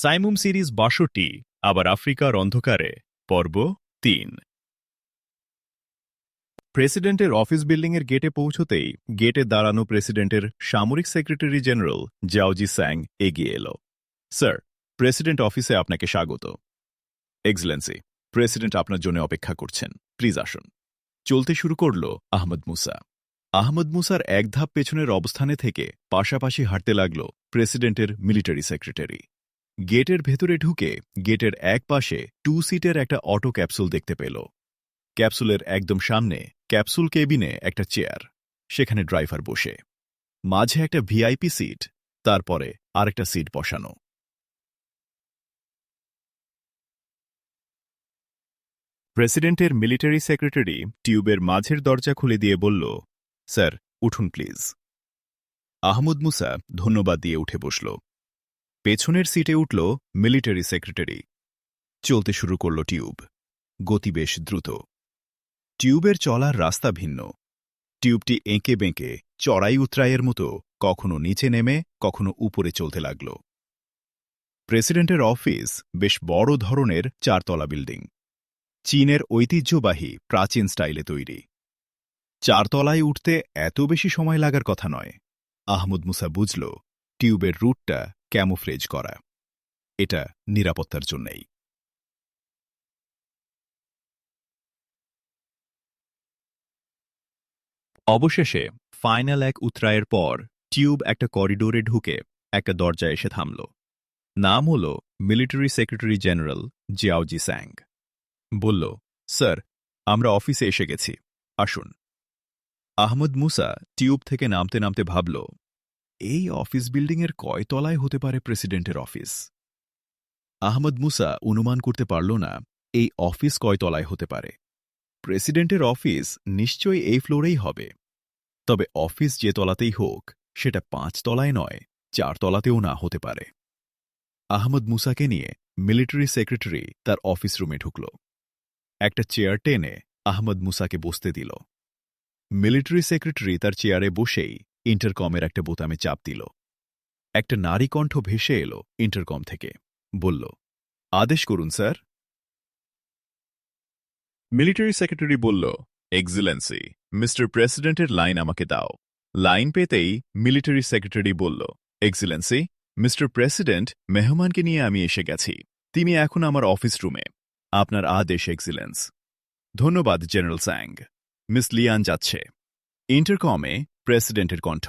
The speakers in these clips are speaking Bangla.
সাইমুম সিরিজ ৬২ আবার আফ্রিকার অন্ধকারে পর্ব ৩। প্রেসিডেন্টের অফিস বিল্ডিংয়ের গেটে পৌঁছতেই গেটে দাঁড়ানো প্রেসিডেন্টের সামরিক সেক্রেটারি জেনারেল জাওজি স্যাং এগিয়ে এল। স্যার, প্রেসিডেন্ট অফিসে আপনাকে স্বাগত। এক্সেলেন্সি, প্রেসিডেন্ট আপনার জন্য অপেক্ষা করছেন, প্লিজ আসুন। চলতে শুরু করল আহমদ মুসা। আহমদ মুসার এক ধাপ পেছনের অবস্থানে থেকে পাশাপাশি হাঁটতে লাগল প্রেসিডেন্টের মিলিটারি সেক্রেটারি। গেটের ভেতরে ঢুকে গেটের এক পাশে 2 সিটের একটা অটো ক্যাপসুল দেখতে পেল। ক্যাপসুলের একদম সামনে ক্যাপসুল কেবিনে একটা চেয়ার, সেখানে ড্রাইভার বসে, মাঝে একটা ভিআইপি সিট, তারপরে আরেকটা সিট বসানো। প্রেসিডেন্টের মিলিটারি সেক্রেটারি টিউবের মাঝের দরজা খুলে দিয়ে বলল, স্যার উঠুন প্লিজ। আহমদ মুসা ধন্যবাদ দিয়ে উঠে বসল। পেছনের সিটে উঠল মিলিটারি সেক্রেটারি। চলতে শুরু করল টিউব। গতি বেশ দ্রুত। টিউবের চলার রাস্তা ভিন্ন। টিউবটি এঁকে বেঁকে চড়াই উতরাইয়ের মতো কখনো নিচে নেমে কখনো উপরে চলতে লাগল। প্রেসিডেন্টের অফিস বেশ বড় ধরনের 4 তলা বিল্ডিং, চীনের ঐতিহ্যবাহী প্রাচীন স্টাইলে তৈরি। 4 তলায় উঠতে এত বেশি সময় লাগার কথা নয়। আহমদ মুসা বুঝল টিউবের রুটটা ক্যামোফ্লেজ করা, এটা নিরাপত্তার জন্যই। অবশেষে ফাইনাল এক উতরায়ের পর টিউব একটা করিডোরে ঢুকে একটা দরজায় এসে থামল। নাম হল মিলিটারি সেক্রেটারি জেনারেল জিয়াওজি স্যাং। বলল, স্যার, আমরা অফিসে এসে গেছি, আসুন। আহমদ মুসা টিউব থেকে নামতে নামতে ভাবল, এই অফিস বিল্ডিংয়ের কয় তলায় হতে পারে প্রেসিডেন্টের অফিস? আহমদ মুসা অনুমান করতে পারল না এই অফিস কয় তলায় হতে পারে। প্রেসিডেন্টের অফিস নিশ্চয়ই এই ফ্লোরেই হবে, তবে অফিস যে তলাতেই হোক সেটা 5 তলায় নয়, 4 তলাতেও না হতে পারে। আহমদ মুসাকে নিয়ে মিলিটারি সেক্রেটারি তার অফিস রুমে ঢুকল। একটা চেয়ার টেনে আহমদ মুসাকে বসতে দিল। মিলিটারি সেক্রেটারি তার চেয়ারে বসেই ইন্টারকমের একটা বোতামে চাপ দিল। একটা নারী কণ্ঠ ভেসে এলো ইন্টারকম থেকে, বলল, আদেশ করুন স্যার। মিলিটারি সেক্রেটারি বলল, এক্সেলেন্সি, মিস্টার প্রেসিডেন্টের লাইন আমাকে দাও। লাইন পেতেই মিলিটারি সেক্রেটারি বলল, এক্সেলেন্সি, মিস্টার প্রেসিডেন্ট মেহমানকে নিয়ে আমি এসে গেছি, তিনি এখন আমার অফিস রুমে, আপনার আদেশ এক্সেলেন্স। ধন্যবাদ জেনারেল স্যাং, মিস লিয়ান যাচ্ছে। ইন্টারকমে প্রেসিডেন্টের কণ্ঠ।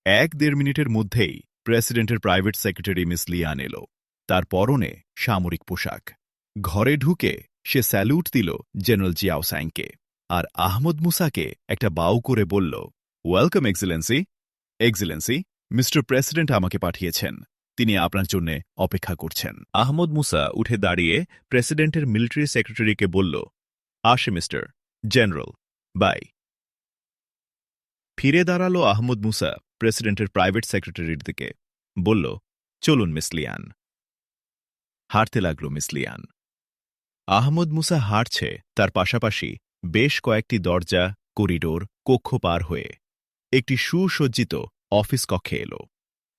1-1.5 মিনিটের মধ্যেই প্রেসিডেন্টের প্রাইভেট সেক্রেটারি মিস লিয়ান এলো। তার পরনে সামরিক পোশাক। ঘরে ঢুকে সে স্যালুট দিল জেনারেল জিয়াও স্যাংকে, আর আহমদ মুসাকে একটা বাউ করে বলল, welcome Excellency. Excellency, Mister president আমাকে পাঠিয়েছেন, তিনি আপনার জন্য অপেক্ষা করছেন। আহমদ মুসা উঠে দাঁড়িয়ে প্রেসিডেন্টের মিলিটারি সেক্রেটারিকে বলল, আসে মিস্টার জেনারেল, বাই। ফিরে দাঁড়ালো আহমদ মুসা প্রেসিডেন্টের প্রাইভেট সেক্রেটারির দিকে, বলল, চলুন মিস লিয়ান। হাঁটতে লাগল মিস লিয়ান। আহমদ মুসা হাঁটছে, তার পাশাপাশি বেশ কয়েকটি দরজা, করিডোর, কক্ষ পার হয়ে একটি সুসজ্জিত অফিস কক্ষে এল।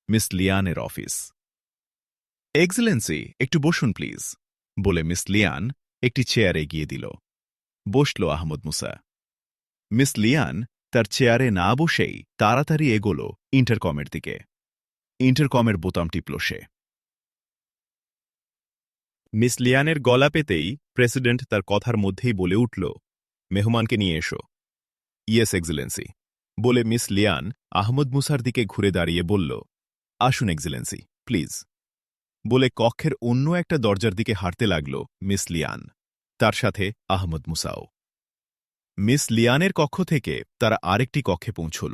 মিস লিয়ানের অফিস। এক্সেলেন্সি, একটু বসুন প্লিজ, বলে মিস লিয়ান একটি চেয়ার এগিয়ে দিল। বসল আহমদ মুসা। মিস লিয়ান তার চেয়ারে না বসেই তাড়াতাড়ি এগোল ইন্টারকমের দিকে। ইন্টারকমের বোতাম টিপল সে। মিস লিয়ানের গলা পেতেই প্রেসিডেন্ট তার কথার মধ্যেই বলে উঠল, মেহমানকে নিয়ে এসো। ইয়েস এক্সেলেন্সি, বলে মিস লিয়ান আহমদ মুসার দিকে ঘুরে দাঁড়িয়ে বলল, আসুন এক্সেলেন্সি, প্লিজ, বলে কক্ষের অন্য একটা দরজার দিকে হাঁটতে লাগল মিস লিয়ান, তার সাথে আহমদ মুসাও। মিস লিয়ানের কক্ষ থেকে তারা আরেকটি কক্ষে পৌঁছল।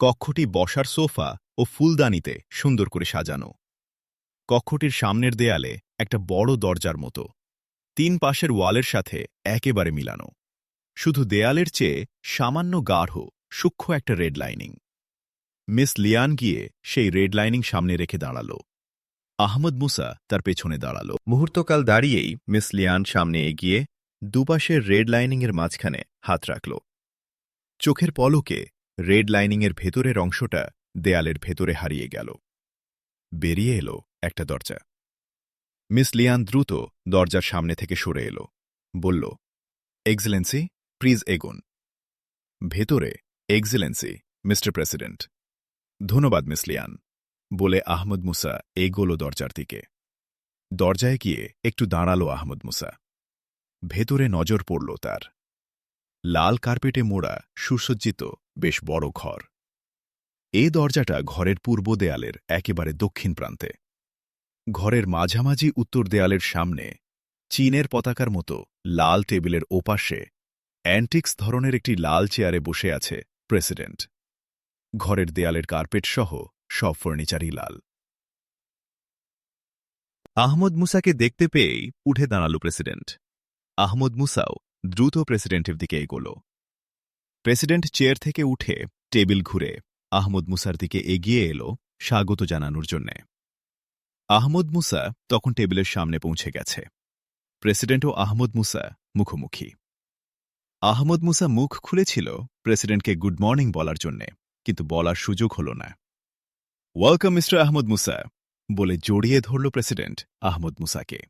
কক্ষটি বসার সোফা ও ফুলদানিতে সুন্দর করে সাজানো। কক্ষটির সামনের দেয়ালে একটা বড় দরজার মতো, 3 পাশের ওয়ালের সাথে একেবারে মিলানো। শুধু দেয়ালের চেয়ে সামান্য গাঢ় সূক্ষ্ম একটা রেড লাইনিং। মিস লিয়ান গিয়ে সেই রেড লাইনিং সামনে রেখে দাঁড়াল। আহমদ মুসা তার পেছনে দাঁড়াল। মুহূর্তকাল দাঁড়িয়েই মিস লিয়ান সামনে এগিয়ে দুপাশের রেড লাইনিংয়ের মাঝখানে হাত রাখল। চোখের পলকে রেড লাইনিংয়ের ভেতরের অংশটা দেয়ালের ভেতরে হারিয়ে গেল। বেরিয়ে এলো একটা দরজা। মিস লিয়ান দ্রুত দরজার সামনে থেকে সরে এলো, বলল, এক্সেলেন্সি, প্লিজ এগুন। ভেতরে, এক্সেলেন্সি, মিস্টার প্রেসিডেন্ট। ধন্যবাদ মিস লিয়ান, বলে আহমদ মুসা এগোল দরজার দিকে। দরজায় গিয়ে একটু দাঁড়ালো আহমদ মুসা। ভেতরে নজর পড়ল তার। লাল কার্পেটে মোড়া সুসজ্জিত বেশ বড় ঘর। এ দরজাটা ঘরের পূর্ব দেয়ালের একেবারে দক্ষিণ প্রান্তে। ঘরের মাঝামাঝি উত্তর দেয়ালের সামনে চীনের পতাকার মতো লাল টেবিলের ওপাশে অ্যান্টিক্স ধরনের একটি লাল চেয়ারে বসে আছে প্রেসিডেন্ট। ঘরের দেয়ালের কার্পেট সহ সব ফার্নিচারই লাল। আহমদ মুসাকে দেখতে পেয়েই উঠে দাঁড়াল প্রেসিডেন্ট। আহমদ মুসাও দ্রুত প্রেসিডেন্টের দিকে এগোল। প্রেসিডেন্ট চেয়ার থেকে উঠে টেবিল ঘুরে আহমদ মুসার দিকে এগিয়ে এলো স্বাগত জানানোর জন্যে। আহমদ মুসা তখন টেবিলের সামনে পৌঁছে গেছে। প্রেসিডেন্ট ও আহমদ মুসা মুখোমুখি। আহমদ মুসা মুখ খুলেছিল প্রেসিডেন্টকে গুড মর্নিং বলার জন্যে, কিন্তু বলার সুযোগ হল না। ওয়েলকাম মিস্টার আহমদ মুসা, বলে জড়িয়ে ধরল প্রেসিডেন্ট আহমদ মুসাকে।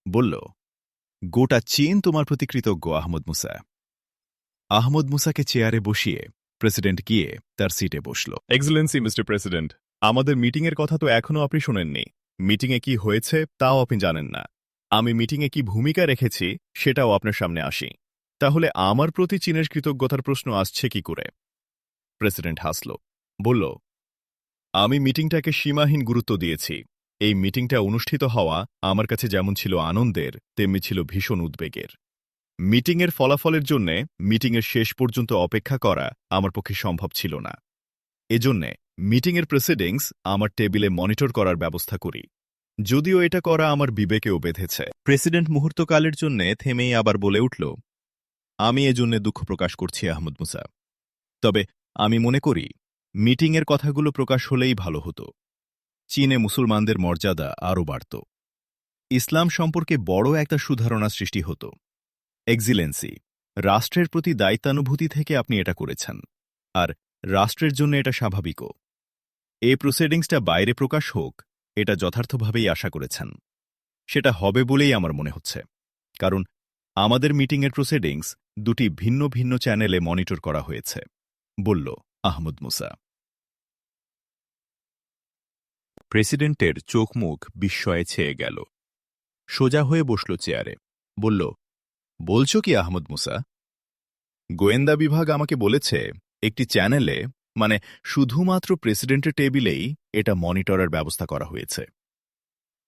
বলল, গোটা চীন তোমার প্রতি কৃতজ্ঞ আহমদ মুসা। আহমদ মুসাকে চেয়ারে বসিয়ে প্রেসিডেন্ট গিয়ে তার সিটে বসল। এক্সেলেন্সি মিস্টার প্রেসিডেন্ট, আমাদের মিটিংয়ের কথা তো এখনও আপনি শোনেননি। মিটিংয়ে কি হয়েছে তাও আপনি জানেন না। আমি মিটিংয়ে কি ভূমিকা রেখেছি সেটাও আপনার সামনে আসি। তাহলে আমার প্রতি চীনের কৃতজ্ঞতার প্রশ্ন আসছে কি করে? প্রেসিডেন্ট হাসল, বলল, আমি মিটিংটাকে সীমাহীন গুরুত্ব দিয়েছি। এই মিটিংটা অনুষ্ঠিত হওয়া আমার কাছে যেমন ছিল আনন্দের, তেমনি ছিল ভীষণ উদ্বেগের। মিটিংয়ের ফলাফলের জন্যে মিটিংয়ের শেষ পর্যন্ত অপেক্ষা করা আমার পক্ষে সম্ভব ছিল না। এজন্যে মিটিংয়ের প্রসিডিংস আমার টেবিলে মনিটর করার ব্যবস্থা করি, যদিও এটা করা আমার বিবেকেও বেঁধেছে। প্রেসিডেন্ট মুহূর্তকালের জন্যে থেমেই আবার বলে উঠল, আমি এজন্যে দুঃখ প্রকাশ করছি আহমদ মুসা। তবে আমি মনে করি মিটিংয়ের কথাগুলো প্রকাশ হলেই ভালো হতো। চীনে মুসলমানদের মর্যাদা আরও বাড়ত। ইসলাম সম্পর্কে বড় একটা সুধারণা সৃষ্টি হতো। এক্সিলেন্সি, রাষ্ট্রের প্রতি দায়িত্বানুভূতি থেকে আপনি এটা করেছেন, আর রাষ্ট্রের জন্য এটা স্বাভাবিকও। এই প্রসিডিংসটা বাইরে প্রকাশ হোক, এটা যথার্থভাবেই আশা করেছেন। সেটা হবে বলেই আমার মনে হচ্ছে, কারণ আমাদের মিটিংয়ের প্রসিডিংস দুটি ভিন্ন ভিন্ন চ্যানেলে মনিটর করা হয়েছে, বলল আহমদ মুসা। প্রেসিডেন্টের চোখ মুখ বিস্ময়ে ছেয়ে গেল। সোজা হয়ে বসল চেয়ারে, বলল, বলছো কি আহমদ মুসা? গোয়েন্দা বিভাগ আমাকে বলেছে একটি চ্যানেলে, মানে শুধুমাত্র প্রেসিডেন্টের টেবিলেই এটা মনিটরের ব্যবস্থা করা হয়েছে।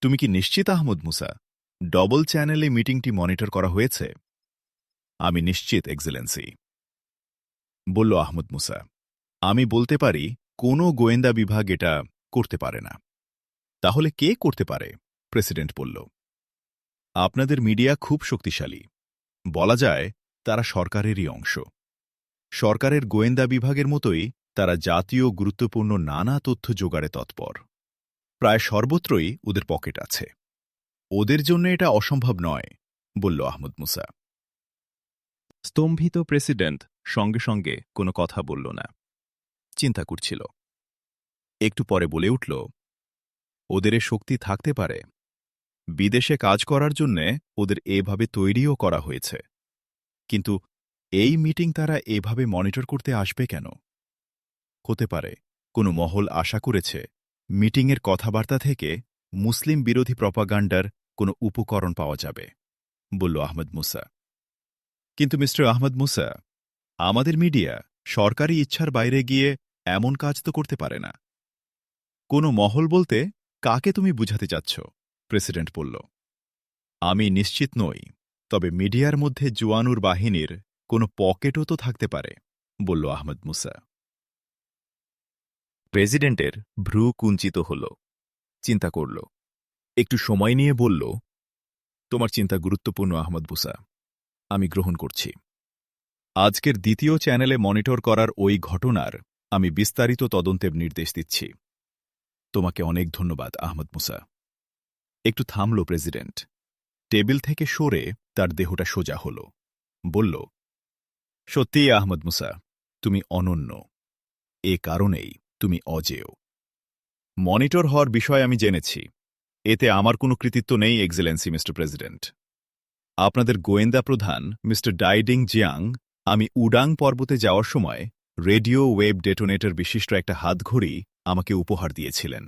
তুমি কি নিশ্চিত আহমদ মুসা ডবল চ্যানেলে মিটিংটি মনিটর করা হয়েছে? আমি নিশ্চিত এক্সেলেন্সি, বলল আহমদ মুসা। আমি বলতে পারি কোনো গোয়েন্দা বিভাগ এটা করতে পারে না। তাহলে কে করতে পারে? প্রেসিডেন্ট বলল, আপনাদের মিডিয়া খুব শক্তিশালী। বলা যায় তারা সরকারেরই অংশ। সরকারের গোয়েন্দা বিভাগের মতোই তারা জাতীয় গুরুত্বপূর্ণ নানা তথ্য জোগাড়ে তৎপর। প্রায় সর্বত্রই ওদের পকেট আছে। ওদের জন্য এটা অসম্ভব নয়, বলল আহমদ মুসা। স্তম্ভিত প্রেসিডেন্ট সঙ্গে সঙ্গে কোনো কথা বলল না, চিন্তা করছিল। একটু পরে বলে উঠল, ওদের এ শক্তি থাকতে পারে। বিদেশে কাজ করার জন্যে ওদের এভাবে তৈরিও করা হয়েছে, কিন্তু এই মিটিং তারা এভাবে মনিটর করতে আসবে কেন? হতে পারে কোনো মহল আশা করেছে মিটিংয়ের কথাবার্তা থেকে মুসলিম বিরোধী প্রপাগান্ডার কোনো উপকরণ পাওয়া যাবে, বলল আহমদ মুসা। কিন্তু মিস্টার আহমদ মুসা, আমাদের মিডিয়া সরকারি ইচ্ছার বাইরে গিয়ে এমন কাজ তো করতে পারে না। কোনো মহল বলতে কাকে তুমি বুঝাতে চাচ্ছ? প্রেসিডেন্ট বলল, আমি নিশ্চিত নই, তবে মিডিয়ার মধ্যে জুয়ানুর বাহিনীর কোনো পকেটও তো থাকতে পারে, বলল আহমদ মুসা। প্রেসিডেন্টের ভ্রু কুঞ্চিত হল, চিন্তা করল, একটু সময় নিয়ে বলল, তোমার চিন্তা গুরুত্বপূর্ণ আহমদ মুসা, আমি গ্রহণ করছি। আজকের দ্বিতীয় চ্যানেলে মনিটর করার ওই ঘটনার আমি বিস্তারিত তদন্তের নির্দেশ দিচ্ছি। তোমাকে অনেক ধন্যবাদ আহমদ মুসা। একটু থামল প্রেসিডেন্ট। টেবিল থেকে সরে তার দেহটা সোজা হল, বলল, সত্যিই আহমদ মুসা, তুমি অনন্য। এ কারণেই তুমি অজেয়। মনিটর হওয়ার বিষয় আমি জেনেছি। এতে আমার কোনো কৃতিত্ব নেই, এক্সেলেন্সি মিস্টার প্রেসিডেন্ট। আপনাদের গোয়েন্দা প্রধান মিস্টার ডাইডিং জিয়াং আমি উডাং পর্বতে যাওয়ার সময় রেডিও ওয়েব ডেটোনেটর বিশিষ্ট একটা হাতঘড়ি আমাকে উপহার দিয়েছিলেন।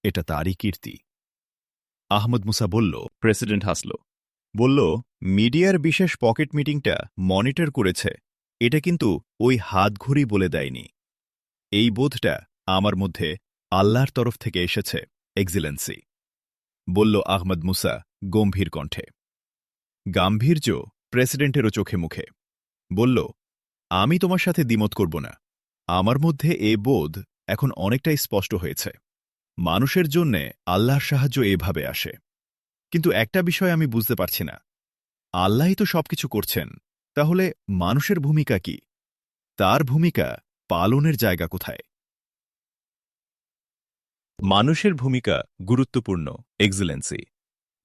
এটা তারই কীর্তি। আহমদ মুসা বলল। প্রেসিডেন্ট হাসল। বলল, মিডিয়ার বিশেষ পকেট মিটিংটা মনিটর করেছে, এটা কিন্তু ওই হাতঘড়ি বলে দেয়নি। এই বোধটা আমার মধ্যে আল্লাহর তরফ থেকে এসেছে, এক্সেলেন্সি, বলল আহমদ মুসা গম্ভীর কণ্ঠে। গাম্ভীর্য প্রেসিডেন্টেরও চোখে মুখে। বলল, আমি তোমার সাথে দ্বিমত করব না। আমার মধ্যে এ বোধ এখন অনেকটাই স্পষ্ট হয়েছে। মানুষের জন্যে আল্লাহর সাহায্য এভাবে আসে। কিন্তু একটা বিষয় আমি বুঝতে পারছি না, আল্লাহই তো সবকিছু করছেন, তাহলে মানুষের ভূমিকা কি? তার ভূমিকা পালনের জায়গা কোথায়? মানুষের ভূমিকা গুরুত্বপূর্ণ, এক্সেলেন্সি।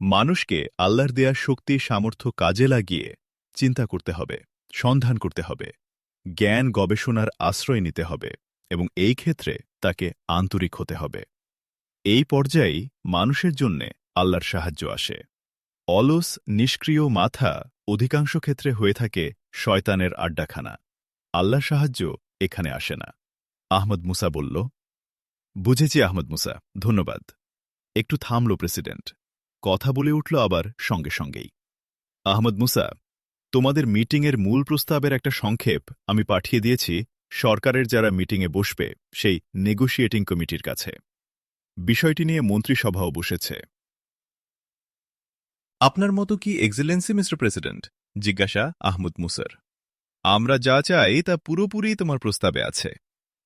মানুষকে আল্লাহর দেয়া শক্তি সামর্থ্য কাজে লাগিয়ে চিন্তা করতে হবে, সন্ধান করতে হবে, জ্ঞান গবেষণার আশ্রয় নিতে হবে এবং এই ক্ষেত্রে তাকে আন্তরিক হতে হবে। এই পর্যায়েই মানুষের জন্যে আল্লাহর সাহায্য আসে। অলস নিষ্ক্রিয় মাথা অধিকাংশ ক্ষেত্রে হয়ে থাকে শয়তানের আড্ডাখানা। আল্লাহর সাহায্য এখানে আসে না। আহমদ মুসা বলল। বুঝেছি আহমদ মুসা, ধন্যবাদ। একটু থামল প্রেসিডেন্ট। কথা বলে উঠল আবার সঙ্গে সঙ্গেই। আহমদ মুসা, তোমাদের মিটিংয়ের মূল প্রস্তাবের একটা সংক্ষেপ আমি পাঠিয়ে দিয়েছি সরকারের যারা মিটিংয়ে বসবে সেই নেগোশিয়েটিং কমিটির কাছে। বিষয়টি নিয়ে মন্ত্রিসভাও বসেছে। আপনার মতো কি এক্সেলেন্সি মিস্টার প্রেসিডেন্ট? জিজ্ঞাসা আহমদ মুসার। আমরা যা চাই তা পুরোপুরি তোমার প্রস্তাবে আছে।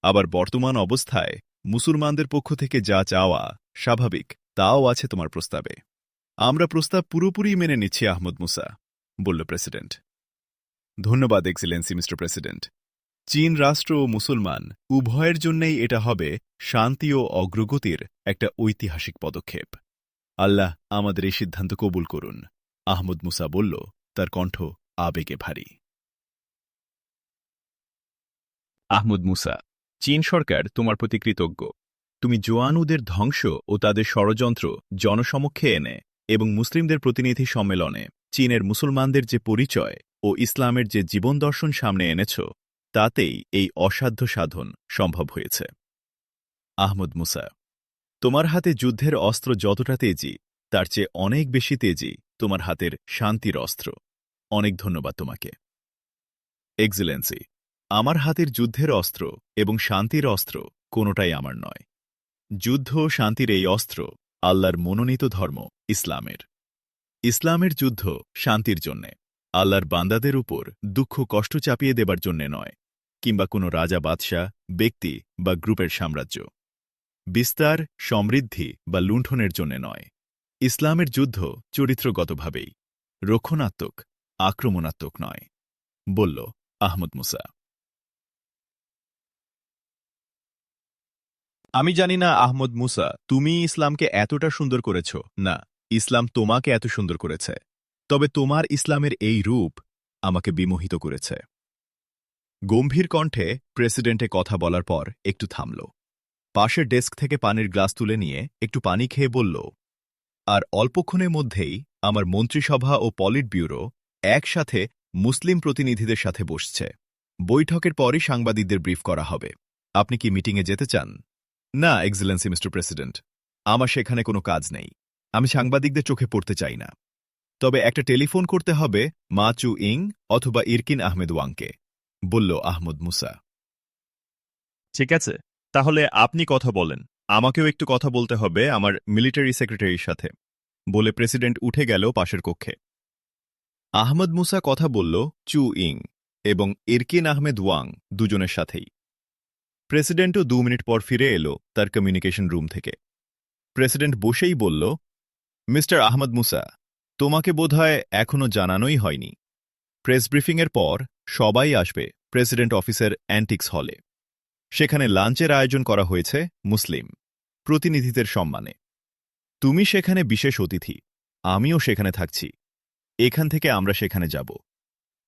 আবার বর্তমান অবস্থায় মুসলমানদের পক্ষ থেকে যা চাওয়া স্বাভাবিক তাও আছে তোমার প্রস্তাবে। আমরা প্রস্তাব পুরোপুরি মেনে নিচ্ছি আহমদ মুসা, বলল প্রেসিডেন্ট। ধন্যবাদ এক্সেলেন্সি মিস্টার প্রেসিডেন্ট। চীন রাষ্ট্র ও মুসলমান উভয়ের জন্যই এটা হবে শান্তি ও অগ্রগতির একটা ঐতিহাসিক পদক্ষেপ। আল্লাহ আমাদের এই সিদ্ধান্ত কবুল করুন, আহমদ মুসা বলল, তার কণ্ঠ আবেগে ভারী। আহমদ মুসা, চীন সরকার তোমার প্রতি কৃতজ্ঞ। তুমি জোয়ানুদের ধ্বংস ও তাদের ষড়যন্ত্র জনসমক্ষে এনে এবং মুসলিমদের প্রতিনিধি সম্মেলনে চীনের মুসলমানদের যে পরিচয় ও ইসলামের যে জীবন দর্শন সামনে এনেছ, তাতেই এই অসাধ্য সাধন সম্ভব হয়েছে। আহমদ মুসা, তোমার হাতে যুদ্ধের অস্ত্র যতটা তেজি, তার চেয়ে অনেক বেশি তেজি তোমার হাতের শান্তির অস্ত্র। অনেক ধন্যবাদ তোমাকে। এক্সেলেন্সি, আমার হাতের যুদ্ধের অস্ত্র এবং শান্তির অস্ত্র কোনোটাই আমার নয়। যুদ্ধ ও শান্তির এই অস্ত্র আল্লাহর মনোনীত ধর্ম ইসলামের। ইসলামের যুদ্ধ শান্তির জন্যে, আল্লাহর বান্দাদের উপর দুঃখ কষ্ট চাপিয়ে দেবার জন্যে নয়, কিংবা কোনো রাজা বাদশাহ, ব্যক্তি বা গ্রুপের সাম্রাজ্য বিস্তার, সমৃদ্ধি বা লুণ্ঠনের জন্যে নয়। ইসলামের যুদ্ধ চরিত্রগতভাবেই, রক্ষণাত্মক, আক্রমণাত্মক নয়, বলল আহমদ মুসা। আমি জানি না আহমদ মুসা, তুমি ইসলামকে এতটা সুন্দর করেছ, না, ইসলাম তোমাকে এত সুন্দর করেছে। তবে তোমার ইসলামের এই রূপ আমাকে বিমোহিত করেছে। গম্ভীর কণ্ঠে প্রেসিডেন্টে কথা বলার পর একটু থামল। পাশের ডেস্ক থেকে পানির গ্লাস তুলে নিয়ে একটু পানি খেয়ে বলল, আর অল্পক্ষণের মধ্যেই আমার মন্ত্রিসভা ও পলিট ব্যুরো একসাথে মুসলিম প্রতিনিধিদের সাথে বসছে। বৈঠকের পরই সাংবাদিকদের ব্রিফ করা হবে। আপনি কি মিটিংয়ে যেতে চান? না এক্সেলেন্সি মিস্টার প্রেসিডেন্ট, আমার সেখানে কোনো কাজ নেই। আমি সাংবাদিকদের চোখে পড়তে চাই না। তবে একটা টেলিফোন করতে হবে মা চু ইং অথবা ইরকিন আহমেদ ওয়াংকে, বলল আহমদ মুসা। ঠিক আছে, তাহলে আপনি কথা বলেন। আমাকেও একটু কথা বলতে হবে আমার মিলিটারি সেক্রেটারির সাথে, বলে প্রেসিডেন্ট উঠে গেল পাশের কক্ষে। আহমদ মুসা কথা বলল চু ইং এবং ইরকিন আহমেদ ওয়াং দুজনের সাথেই। প্রেসিডেন্টও 2 মিনিট পর ফিরে এলো তার কমিউনিকেশন রুম থেকে। প্রেসিডেন্ট বসেই বলল, মিস্টার আহমদ মুসা, তোমাকে বোধহয় এখনও জানানোই হয়নি। প্রেস ব্রিফিংয়ের পর সবাই আসবে প্রেসিডেন্ট অফিসের অ্যান্টিক্স হলে। সেখানে লাঞ্চের আয়োজন করা হয়েছে মুসলিম প্রতিনিধিদের সম্মানে। তুমি সেখানে বিশেষ অতিথি, আমিও সেখানে থাকছি। এখান থেকে আমরা সেখানে যাব।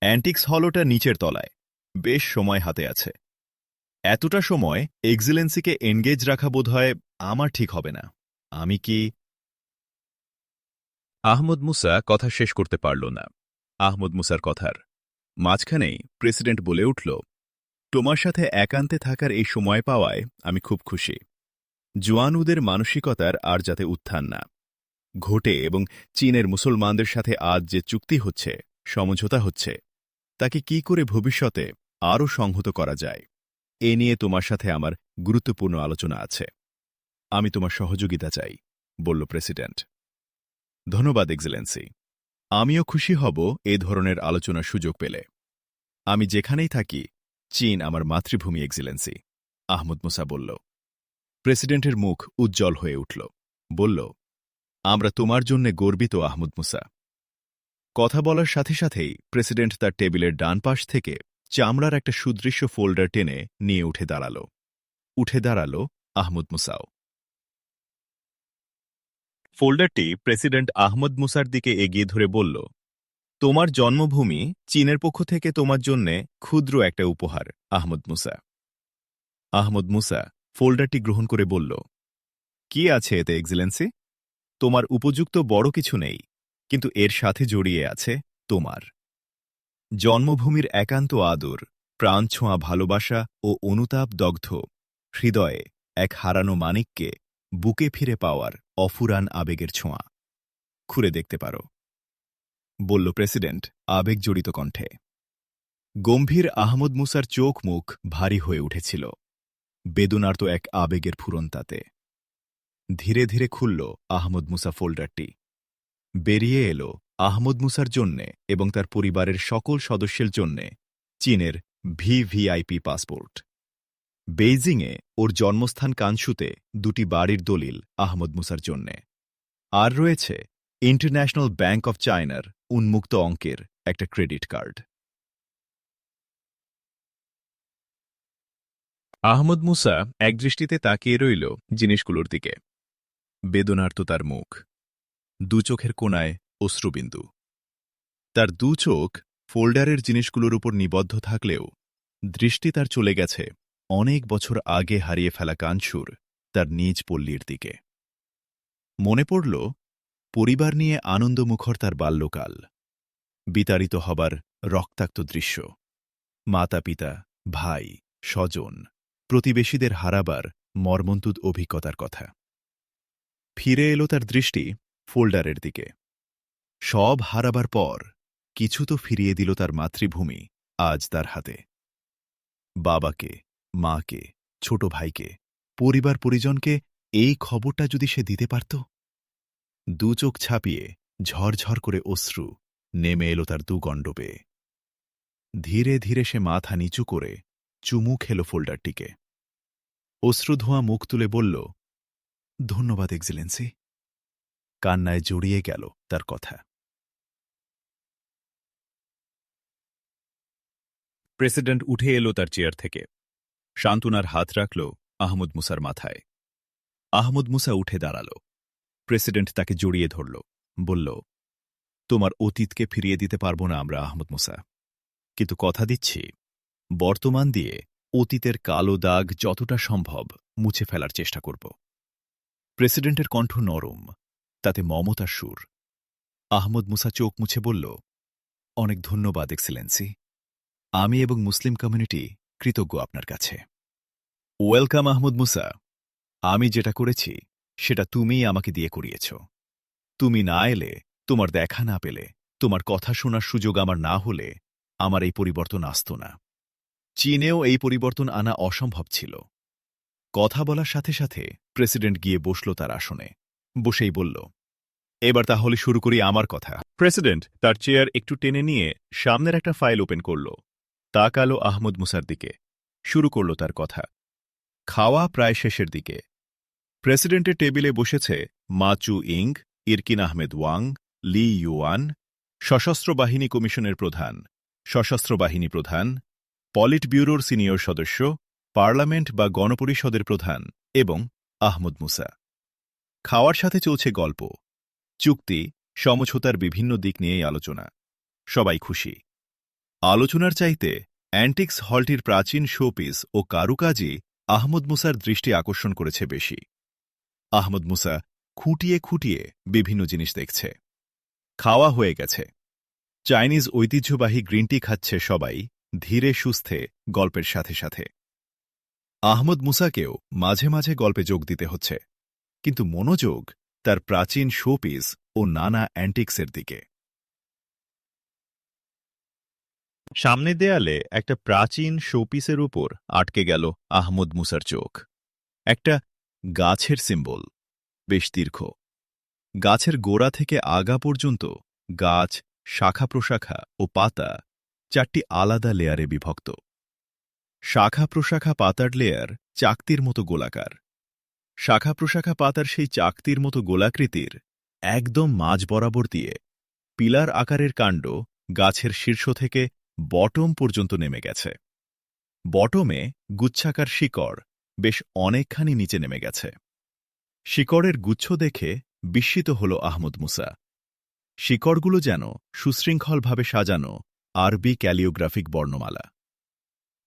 অ্যান্টিক্স হলটা নিচের তলায়, বেশ সময় হাতে আছে। এতটা সময় এক্সেলেন্সিকে এনগেজ রাখা বোধহয় আমার ঠিক হবে না। আমি কি আহমদ মুসা কথা শেষ করতে পারল না। আহমদ মুসার কথার মাঝখানেই প্রেসিডেন্ট বলে উঠল, তোমার সাথে একান্তে থাকার এই সময় পাওয়ায় আমি খুব খুশি। জুয়ানুদের মানসিকতার আর যাতে উত্থান না ঘটে এবং চীনের মুসলমানদের সাথে আজ যে চুক্তি হচ্ছে, সমঝোতা হচ্ছে, তাকে কি করে ভবিষ্যতে আরও সংহত করা যায়, এ নিয়ে তোমার সাথে আমার গুরুত্বপূর্ণ আলোচনা আছে। আমি তোমার সহযোগিতা চাই, বলল প্রেসিডেন্ট। ধন্যবাদ এক্সেলেন্সি। আমিও খুশি হব এ ধরনের আলোচনার সুযোগ পেলে। আমি যেখানেই থাকি, চীন আমার মাতৃভূমি এক্সেলেন্সি, আহমদ মুসা বলল। প্রেসিডেন্টের মুখ উজ্জ্বল হয়ে উঠল। বলল, আমরা তোমার জন্যে গর্বিত আহমদ মুসা। কথা বলার সাথে সাথেই প্রেসিডেন্ট তার টেবিলের ডান পাশ থেকে চামড়ার একটা সুদৃশ্য ফোল্ডার টেনে নিয়ে উঠে দাঁড়াল আহমদ মুসাও। ফোল্ডারটি প্রেসিডেন্ট আহমদ মুসার দিকে এগিয়ে ধরে বলল, তোমার জন্মভূমি চীনের পক্ষ থেকে তোমার জন্যে ক্ষুদ্র একটা উপহার আহমদ মুসা। আহমদ মুসা ফোল্ডারটি গ্রহণ করে বলল, কি আছে এতে এক্সেলেন্সি? তোমার উপযুক্ত বড় কিছু নেই, কিন্তু এর সাথে জড়িয়ে আছে তোমার জন্মভূমির একান্ত আদর, প্রাণছোঁয়া ভালোবাসা ও অনুতাপ দগ্ধ হৃদয়ে এক হারানো মানিককে বুকে ফিরে পাওয়ার অফুরান আবেগের ছোঁয়া। খুলে দেখতে পারো, বলল প্রেসিডেন্ট আবেগজড়িত কণ্ঠে। গম্ভীর আহমদ মুসার চোখ মুখ ভারী হয়ে উঠেছিল, বেদনার্ত এক আবেগের ফুরন তাতে। ধীরে ধীরে খুলল আহমদ মুসা ফোল্ডারটি। বেরিয়ে এলো আহমদ মুসার জন্যে এবং তার পরিবারের সকল সদস্যের জন্যে চীনের ভিভিআইপি পাসপোর্ট। বেইজিংয়ে ওর জন্মস্থান কানসুতে দুটি বাড়ির দলিল আহমদ মুসার জন্যে। আর রয়েছে ইন্টারন্যাশনাল ব্যাংক অফ চায়নার উন্মুক্ত অঙ্কের একটা ক্রেডিট কার্ড। আহমদ মুসা একদৃষ্টিতে তাকিয়ে রইল জিনিসগুলোর দিকে। বেদনার্ত তার মুখ, দু চোখের কোণায় অশ্রুবিন্দু। তার দু চোখ ফোল্ডারের জিনিসগুলোর উপর নিবদ্ধ থাকলেও দৃষ্টি তার চলে গেছে অনেক বছর আগে হারিয়ে ফেলা কানসুর তার নিজ পল্লীর দিকে। মনে পড়ল পরিবার নিয়ে আনন্দমুখর তার বাল্যকাল, বিতাড়িত হবার রক্তাক্ত দৃশ্য, মাতা পিতা, ভাই, স্বজন, প্রতিবেশীদের হারাবার মর্মন্তুদ অভিজ্ঞতার কথা। ফিরে এলো তার দৃষ্টি ফোল্ডারের দিকে। সব হারাবার পর কিছু তো ফিরিয়ে দিল তার মাতৃভূমি আজ তার হাতে। বাবাকে, মাকে, ছোট ভাইকে, পরিবার পরিজনকে এই খবরটা যদি সে দিতে পারত। দু চোখ ছাপিয়ে ঝরঝর করে অশ্রু নেমে এলো তার দুগণ্ডবে। ধীরে ধীরে সে মাথা নিচু করে চুমু খেল ফোল্ডারটিকে। অশ্রুধোঁয়া মুখ তুলে বলল, ধন্যবাদ এক্সেলেন্সি। কান্নায় জড়িয়ে গেল তার কথা। প্রেসিডেন্ট উঠে এলো তার চেয়ার থেকে। সান্ত্বনার হাত রাখল আহমদ মুসার মাথায়। আহমদ মুসা উঠে দাঁড়াল। প্রেসিডেন্ট তাকে জড়িয়ে ধরল, বলল, তোমার অতীতকে ফিরিয়ে দিতে পারব না আমরা আহমদ মুসা, কিন্তু কথা দিচ্ছি বর্তমান দিয়ে অতীতের কালো দাগ যতটা সম্ভব মুছে ফেলার চেষ্টা করব। প্রেসিডেন্টের কণ্ঠ নরম, তাতে মমতার সুর। আহমদ মুসা চোখ মুছে বলল, অনেক ধন্যবাদ এক্সেলেন্সি। আমি এবং মুসলিম কমিউনিটি কৃতজ্ঞ আপনার কাছে। ওয়েলকাম আহমদ মুসা। আমি যেটা করেছি সেটা তুমিই আমাকে দিয়ে করিয়েছ। তুমি না এলে, তোমার দেখা না পেলে, তোমার কথা শোনার সুযোগ আমার না হলে আমার এই পরিবর্তন আসত না। চীনেও এই পরিবর্তন আনা অসম্ভব ছিল। কথা বলার সাথে সাথে প্রেসিডেন্ট গিয়ে বসল তার আসনে। বসেই বলল, এবার তাহলে শুরু করি আমার কথা। প্রেসিডেন্ট তার চেয়ার একটু টেনে নিয়ে সামনের একটা ফাইল ওপেন করল, তাকালো আহমদ মুসার দিকে, শুরু করল তার কথা। খাওয়া প্রায় শেষের দিকে। প্রেসিডেন্টের টেবিলে বসেছে মা চু ইং, ইরকিন আহমেদ ওয়াং, লি ইউয়ান, সশস্ত্র বাহিনী কমিশনের প্রধান, সশস্ত্র বাহিনী প্রধান, পলিট ব্যুরোর সিনিয়র সদস্য, পার্লামেন্ট বা গণপরিষদের প্রধান এবং আহমদ মুসা। খাওয়ার সাথে চলছে গল্প, চুক্তি, সমঝোতার বিভিন্ন দিক নিয়েই আলোচনা। সবাই খুশি। আলোচনার চাইতে অ্যান্টিক্স হলটির প্রাচীন শোপিস ও কারুকাজই আহমদ মুসার দৃষ্টি আকর্ষণ করেছে বেশি। আহমদ মুসা খুঁটিয়ে খুঁটিয়ে বিভিন্ন জিনিস দেখছে। খাওয়া হয়ে গেছে। চাইনিজ ঐতিহ্যবাহী গ্রিন টি খাচ্ছে সবাই, ধীরে সুস্থে, গল্পের সাথে সাথে। আহমদ মুসাকেও মাঝে মাঝে গল্পে যোগ দিতে হচ্ছে, কিন্তু মনোযোগ তার প্রাচীন শোপিস ও নানা অ্যান্টিক্সের দিকে। সামনে দেয়ালে একটা প্রাচীন শোপিসের উপর আটকে গেল আহমদ মুসার চোখ। একটা গাছের সিম্বল, বেশ দীর্ঘ। গাছের গোড়া থেকে আগা পর্যন্ত গাছ, শাখা প্রশাখা ও পাতা 4টি আলাদা লেয়ারে বিভক্ত। শাখা প্রশাখা পাতার লেয়ার চাকতির মতো গোলাকার। শাখা প্রশাখা পাতার সেই চাকতির মতো গোলাকৃতির একদম মাঝ বরাবর দিয়ে পিলার আকারের কাণ্ড গাছের শীর্ষ থেকে বটম পর্যন্ত নেমে গেছে। বটমে গুচ্ছাকার শিকড় বেশ অনেকখানি নিচে নেমে গেছে। শিকড়ের গুচ্ছ দেখে বিস্মিত হল আহমদ মুসা। শিকড়গুলো যেন সুশৃঙ্খলভাবে সাজানো আরবি ক্যালিওগ্রাফিক বর্ণমালা।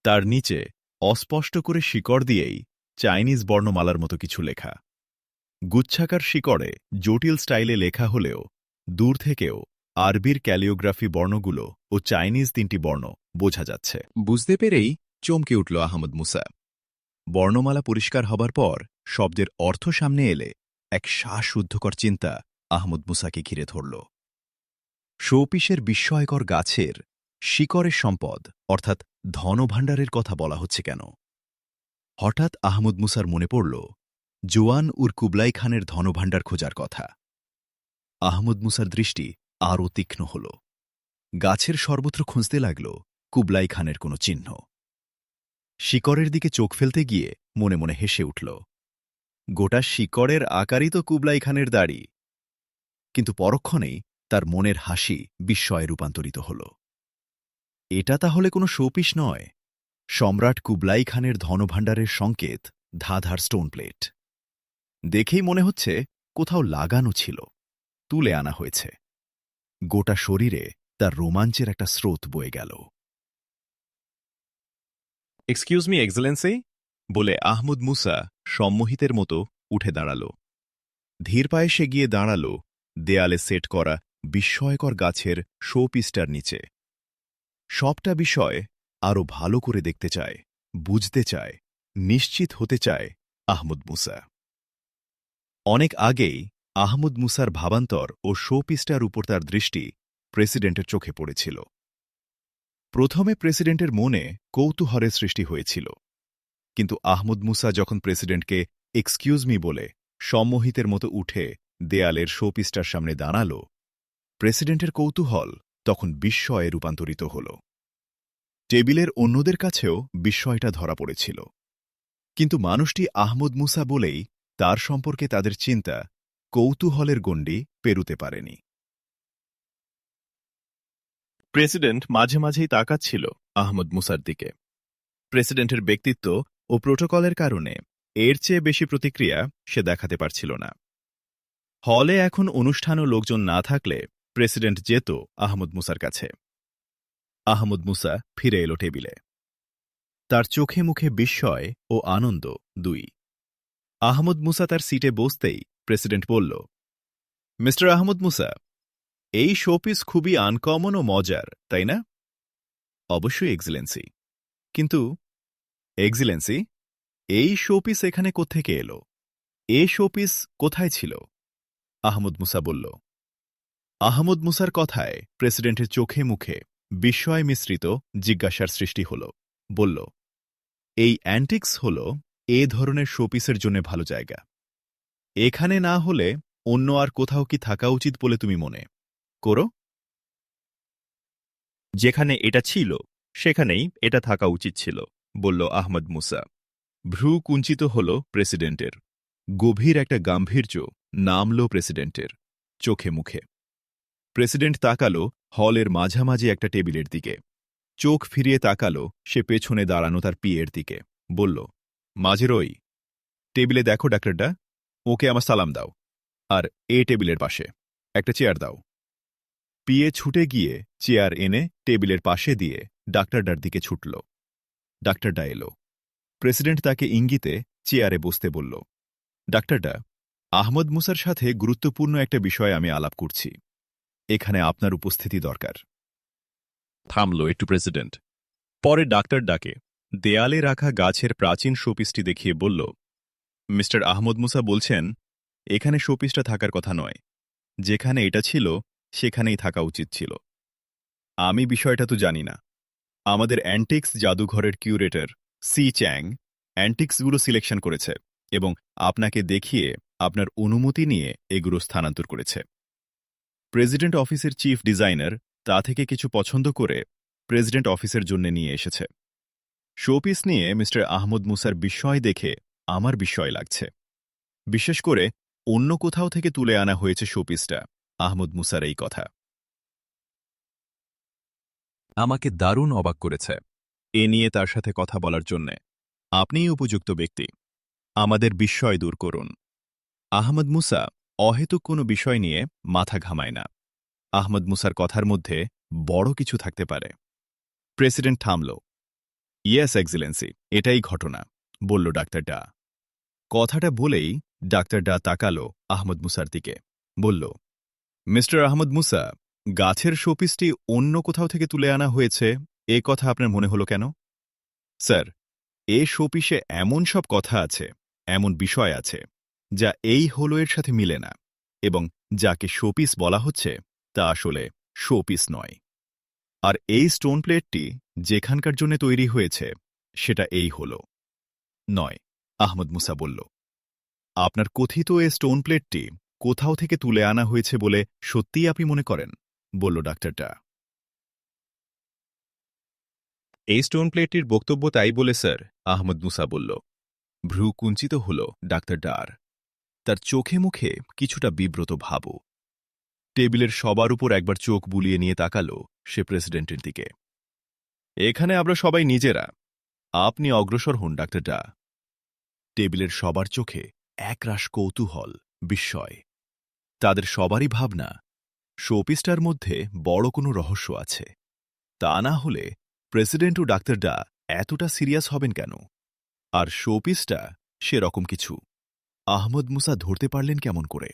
তার নিচে অস্পষ্ট করে শিকড় দিয়েই চাইনিজ বর্ণমালার মতো কিছু লেখা। গুচ্ছাকার শিকড়ে জটিল স্টাইলে লেখা হলেও দূর থেকেও আরবির ক্যালিওগ্রাফি বর্ণগুলো ও চাইনিজ 3টি বর্ণ বোঝা যাচ্ছে। বুঝতে পেরেই চমকে উঠল আহমদ মুসা। বর্ণমালা পরিষ্কার হবার পর শব্দের অর্থ সামনে এলে এক শ্বাসরুদ্ধকর চিন্তা আহমদ মুসাকে ঘিরে ধরল। শোপিসের বিস্ময়কর গাছের শিকড়ের সম্পদ অর্থাৎ ধনভাণ্ডারের কথা বলা হচ্ছে কেন? হঠাৎ আহমদ মুসার মনে পড়ল জোয়ান উর কুবলাই খানের ধনভাণ্ডার খোঁজার কথা। আহমদ মুসার দৃষ্টি আরও তীক্ষ্ণ হল। গাছের সর্বত্র খুঁজতে লাগল কুবলাই খানের কোনো চিহ্ন। শিকড়ের দিকে চোখ ফেলতে গিয়ে মনে মনে হেসে উঠল। গোটা শিকড়ের আকারই তো কুবলাই খানের দাড়ি। কিন্তু পরক্ষণেই তার মনের হাসি বিস্ময়ে রূপান্তরিত হল। এটা তাহলে কোনো শোপিস নয়, সম্রাট কুবলাই খানের ধনভাণ্ডারের সংকেত ধাঁধার স্টোন প্লেট। দেখেই মনে হচ্ছে কোথাও লাগানো ছিল, তুলে আনা হয়েছে। গোটা শরীরে তার রোমাঞ্চের একটা স্রোত বয়ে গেল। এক্সকিউজ মি এক্সেলেন্সি, বলে আহমদ মুসা সম্মোহিতের মতো উঠে দাঁড়াল। ধীর পায়ে সে গিয়ে দাঁড়াল দেয়ালে সেট করা বিস্ময়কর গাছের শোপিসটার নিচে। সবটা বিষয় আরও ভালো করে দেখতে চায়, বুঝতে চায়, নিশ্চিত হতে চায় আহমদ মুসা। অনেক আগেই আহমদ মুসার ভাবান্তর ও শোপিসটার উপর তার দৃষ্টি প্রেসিডেন্টের চোখে পড়েছিল। প্রথমে প্রেসিডেন্টের মনে কৌতূহলের সৃষ্টি হয়েছিল, কিন্তু আহমদ মুসা যখন প্রেসিডেন্টকে এক্সকিউজ মি বলে সম্মোহিতের মতো উঠে দেয়ালের শোপিসটার সামনে দাঁড়াল, প্রেসিডেন্টের কৌতূহল তখন বিস্ময়ে রূপান্তরিত হল। টেবিলের অন্যদের কাছেও বিস্ময়টা ধরা পড়েছিল, কিন্তু মানুষটি আহমদ মুসা বলেই তার সম্পর্কে তাদের চিন্তা কৌতূহলের গণ্ডি পেরুতে পারেনি। প্রেসিডেন্ট মাঝে মাঝেই তাকাচ্ছিল আহমদ মুসার দিকে। প্রেসিডেন্টের ব্যক্তিত্ব ও প্রোটোকলের কারণে এর চেয়ে বেশি প্রতিক্রিয়া সে দেখাতে পারছিল না। হলে এখন অনুষ্ঠান ও লোকজন না থাকলে প্রেসিডেন্ট যেত আহমদ মুসার কাছে। আহমদ মুসা ফিরে এলো টেবিলে। তার চোখে মুখে বিস্ময় ও আনন্দ দুই। আহমদ মুসা তার সিটে বসতেই প্রেসিডেন্ট বলল, মিস্টার আহমদ মুসা, এই শোপিস খুবই আনকমন ও মজার, তাই না? অবশ্যই এক্সেলেন্সি। কিন্তু এক্সেলেন্সি, এই শোপিস এখানে কোত্থেকে এলো? এ শোপিস কোথায় ছিল? আহমদ মুসা বলল। আহমদ মুসার কথায় প্রেসিডেন্টের চোখে মুখে বিস্ময় মিশ্রিত জিজ্ঞাসার সৃষ্টি হল। বলল, এই অ্যান্টিক্স হল এ ধরনের শোপিসের জন্য ভালো জায়গা। এখানে না হলে অন্য আর কোথাও কি থাকা উচিত বলে তুমি মনে করো? যেখানে এটা ছিল সেখানেই এটা থাকা উচিত ছিল, বলল আহমদ মুসা। ভ্রু কুঞ্চিত হল প্রেসিডেন্টের। গভীর একটা গাম্ভীর্য নামল প্রেসিডেন্টের চোখে মুখে। প্রেসিডেন্ট তাকালো হলের মাঝামাঝি একটা টেবিলের দিকে। চোখ ফিরিয়ে তাকালো সে পেছনে দাঁড়ানো তার পিএর দিকে। বলল, মাঝের ওই টেবিলে দেখো ডাক্তারটা, ওকে আমার সালাম দাও। আর এ টেবিলের পাশে একটা চেয়ার দাও। পিএ ছুটে গিয়ে চেয়ার এনে টেবিলের পাশে দিয়ে ডাক্তারটার দিকে ছুটল। ডাক্তারটা এলো। প্রেসিডেন্ট তাকে ইঙ্গিতে চেয়ারে বসতে বলল। ডাক্তারটা, আহমদ মুসার সাথে গুরুত্বপূর্ণ একটা বিষয়ে আমি আলাপ করছি। এখানে আপনার উপস্থিতি দরকার। থামল একটু প্রেসিডেন্ট। পরে ডাক্তার ডাকে দেয়ালে রাখা গাছের প্রাচীন শোপিসটি দেখিয়ে বলল, মিস্টার আহমদ মুসা বলছেন এখানে শোপিসটা থাকার কথা নয়। যেখানে এটা ছিল সেখানেই থাকা উচিত ছিল। আমি বিষয়টা তো জানি না। আমাদের অ্যান্টিক্স জাদুঘরের কিউরেটর সি চ্যাং অ্যান্টিক্সগুলো সিলেকশন করেছে এবং আপনাকে দেখিয়ে আপনার অনুমতি নিয়ে এগুলো স্থানান্তর করেছে। প্রেসিডেন্ট অফিসের চিফ ডিজাইনার তা থেকে কিছু পছন্দ করে প্রেসিডেন্ট অফিসের জন্য নিয়ে এসেছে। শোপিস নিয়ে মিস্টার আহমদ মুসার বিস্ময় দেখে আমার বিস্ময় লাগছে। বিশেষ করে অন্য কোথাও থেকে তুলে আনা হয়েছে শোপিসটা, আহমদ মুসার এই কথা আমাকে দারুণ অবাক করেছে। এ নিয়ে তার সাথে কথা বলার জন্যে আপনিই উপযুক্ত ব্যক্তি। আমাদের বিস্ময় দূর করুন। আহমদ মুসা অহেতুক কোনো বিষয় নিয়ে মাথা ঘামায় না। আহমদ মুসার কথার মধ্যে বড় কিছু থাকতে পারে। প্রেসিডেন্ট থামল। ইয়েস এক্সেলেন্সি, এটাই ঘটনা, বলল ডাক্তার ডা। কথাটা বলেই ডাক্তার ডা তাকালো আহমদ মুসার দিকে, বলল, মিস্টার আহমদ মুসা, গাছের শোপিসটি অন্য কোথাও থেকে তুলে আনা হয়েছে এ কথা আপনার মনে হলো কেন? স্যার, এ শোপিসে এমন সব কথা আছে, এমন বিষয় আছে যা এই হলো এর সাথে মিলে না, এবং যাকে শোপিস বলা হচ্ছে তা আসলে শোপিস নয়। আর এই স্টোন প্লেটটি যেখানকার জন্য তৈরি হয়েছে সেটা এই হলো নয়, আহমদ মুসা বলল। আপনার কথিত এ স্টোন প্লেটটি কোথাও থেকে তুলে আনা হয়েছে বলে সত্যিই আপনি মনে করেন? বলল ডাক্তারটা। এই স্টোন প্লেটটির বক্তব্য তাই বলে স্যার, আহমদ মুসা বলল। ভ্রু কুঞ্চিত হল ডাক্তার ডার। তার চোখে মুখে কিছুটা বিব্রত ভাবও। টেবিলের সবার উপর একবার চোখ বুলিয়ে নিয়ে তাকালো সে প্রেসিডেন্টের দিকে। এখানে আমরা সবাই নিজেরা, আপনি অগ্রসর হন ডাক্তার ডা। টেবিলের সবার চোখে একরাশ কৌতূহল, বিস্ময়। তাদের সবারই ভাবনা শোপিসটার মধ্যে বড় কোনো রহস্য আছে। তা না হলে প্রেসিডেন্ট ও ডাক্তার ডা এতটা সিরিয়াস হবেন কেন? আর শোপিসটা সেরকম কিছু আহমদ মুসা ধরতে পারলেন কেমন করে?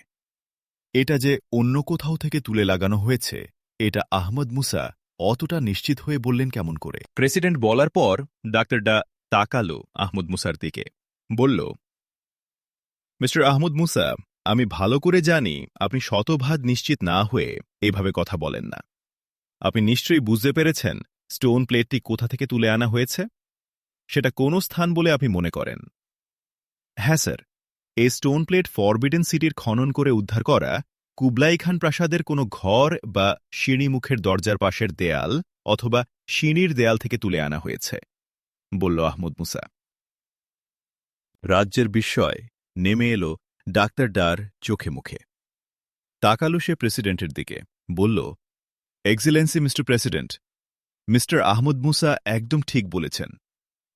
এটা যে অন্য কোথাও থেকে তুলে লাগানো হয়েছে এটা আহমদ মুসা অতটা নিশ্চিত হয়ে বললেন কেমন করে? প্রেসিডেন্ট বলার পর ডাক্তার ডা তাকালো আহমদ মুসার দিকে, বলল, মিস্টার আহমদ মুসা, আমি ভালো করে জানি আপনি শতভাগ নিশ্চিত না হয়ে এভাবে কথা বলেন না। আপনি নিশ্চয়ই বুঝতে পেরেছেন স্টোন প্লেটটি কোথা থেকে তুলে আনা হয়েছে, সেটা কোন স্থান বলে আপনি মনে করেন? হ্যাঁ স্যার, এই স্টোন প্লেট ফরবিডেন সিটির খনন করে উদ্ধার করা কুবলাই খান প্রাসাদের কোনো ঘর বা সিঁড়ি মুখের দরজার পাশের দেয়াল অথবা সিঁড়ির দেয়াল থেকে তুলে আনা হয়েছে, বলল আহমদ মুসা। রাজ্যের বিস্ময় নেমে এলো ডাক্তার ডার চোখে মুখে। তাকালো সে প্রেসিডেন্টের দিকে, বলল, excellency Mister President, Mister Ahmad Musa একদম ঠিক বলেছেন।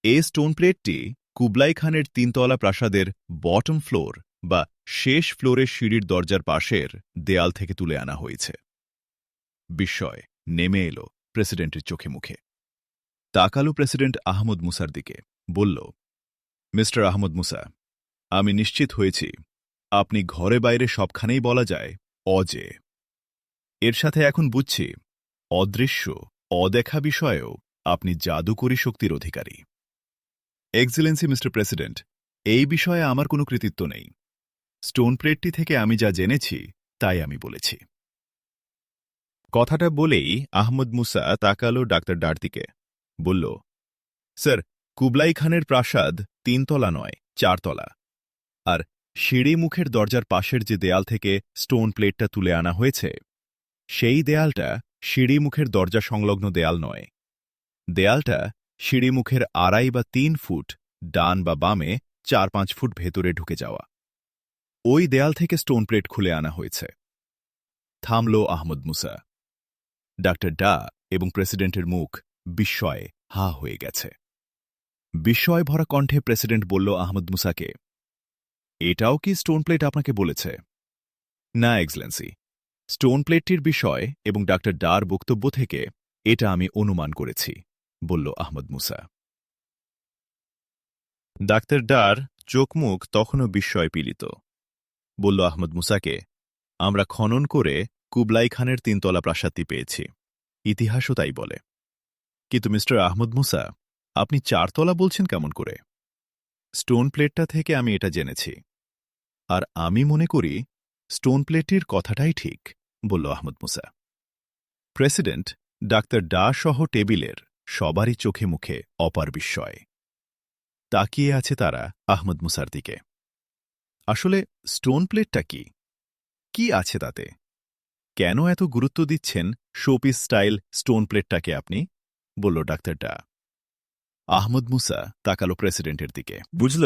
এই স্টোন প্লেটটি কুবলাই খানের 3 তলা প্রাসাদের বটম ফ্লোর বা শেষ ফ্লোরের সিঁড়ির দরজার পাশের দেয়াল থেকে তুলে আনা হয়েছে। বিস্ময় নেমে এলো প্রেসিডেন্টের চোখে মুখে। তাকালো প্রেসিডেন্ট আহমদ মুসার দিকে, বলল, মিস্টার আহমদ মুসা, আমি নিশ্চিত হয়েছি আপনি ঘরে বাইরে সবখানেই বলা যায় অজে। এর সাথে এখন বুঝছি অদৃশ্য, অদেখা বিষয়েও আপনি জাদুকরী শক্তির অধিকারী। এক্সিলেন্সি মিস্টার প্রেসিডেন্ট, এই বিষয়ে আমার কোনো কৃতিত্ব নেই। স্টোন প্লেটটি থেকে আমি যা জেনেছি তাই আমি বলেছি। কথাটা বলেই আহমদ মুসা তাকালো ডাক্তার ডার দিকে, বলল, স্যার, কুবলাই খানের প্রাসাদ 3 তলা নয় 4 তলা, আর সিঁড়ি মুখের দরজার পাশের যে দেয়াল থেকে স্টোন প্লেটটা তুলে আনা হয়েছে সেই দেয়ালটা সিঁড়ি মুখের দরজা সংলগ্ন দেয়াল নয়। দেয়ালটা সিঁড়ি মুখের 2.5 বা 3 ফুট ডান বা বামে 4-5 ফুট ভেতরে ঢুকে যাওয়া। ওই দেয়াল থেকে স্টোন প্লেট খুলে আনা হয়েছে। থামল আহমদ মুসা। ডাক্তার ডা এবং প্রেসিডেন্টের মুখ বিস্ময়ে হা হয়ে গেছে। বিস্ময় ভরা কণ্ঠে প্রেসিডেন্ট বলল আহমদ মুসাকে, এটাও কি স্টোন প্লেট আপনাকে বলেছে? না এক্সেলেন্সি, স্টোন প্লেটটির বিষয় এবং ডাক্তার ডার বক্তব্য থেকে এটা আমি অনুমান করেছি, বলল আহমদ মুসা। ডাক্তার ডার চোখ মুখ তখনও বিস্ময় পীড়িত। বলল আহমদ মুসাকে, আমরা খনন করে কুবলাই খানের 3 তলা প্রাসাদটি পেয়েছি। ইতিহাসও তাই বলে। কিন্তু মিস্টার আহমদ মুসা, আপনি 4 তলা বলছেন কেমন করে? স্টোন প্লেটটা থেকে আমি এটা জেনেছি। আর আমি মনে করি স্টোন প্লেটটির কথাটাই ঠিক, বলল আহমদ মুসা। প্রেসিডেন্ট, ডাক্তার ডা সহ টেবিলের সবারই চোখে মুখে অপার বিস্ময়। তাকিয়ে আছে তারা আহমদ মুসার দিকে। আসলে স্টোন প্লেটটা কি? কি আছে তাতে? কেন এত গুরুত্ব দিচ্ছেন শোপিস স্টাইল স্টোন প্লেটটাকে আপনি? বলল ডাক্তার ডা। আহমদ মুসা তাকালো প্রেসিডেন্টের দিকে। বুঝল,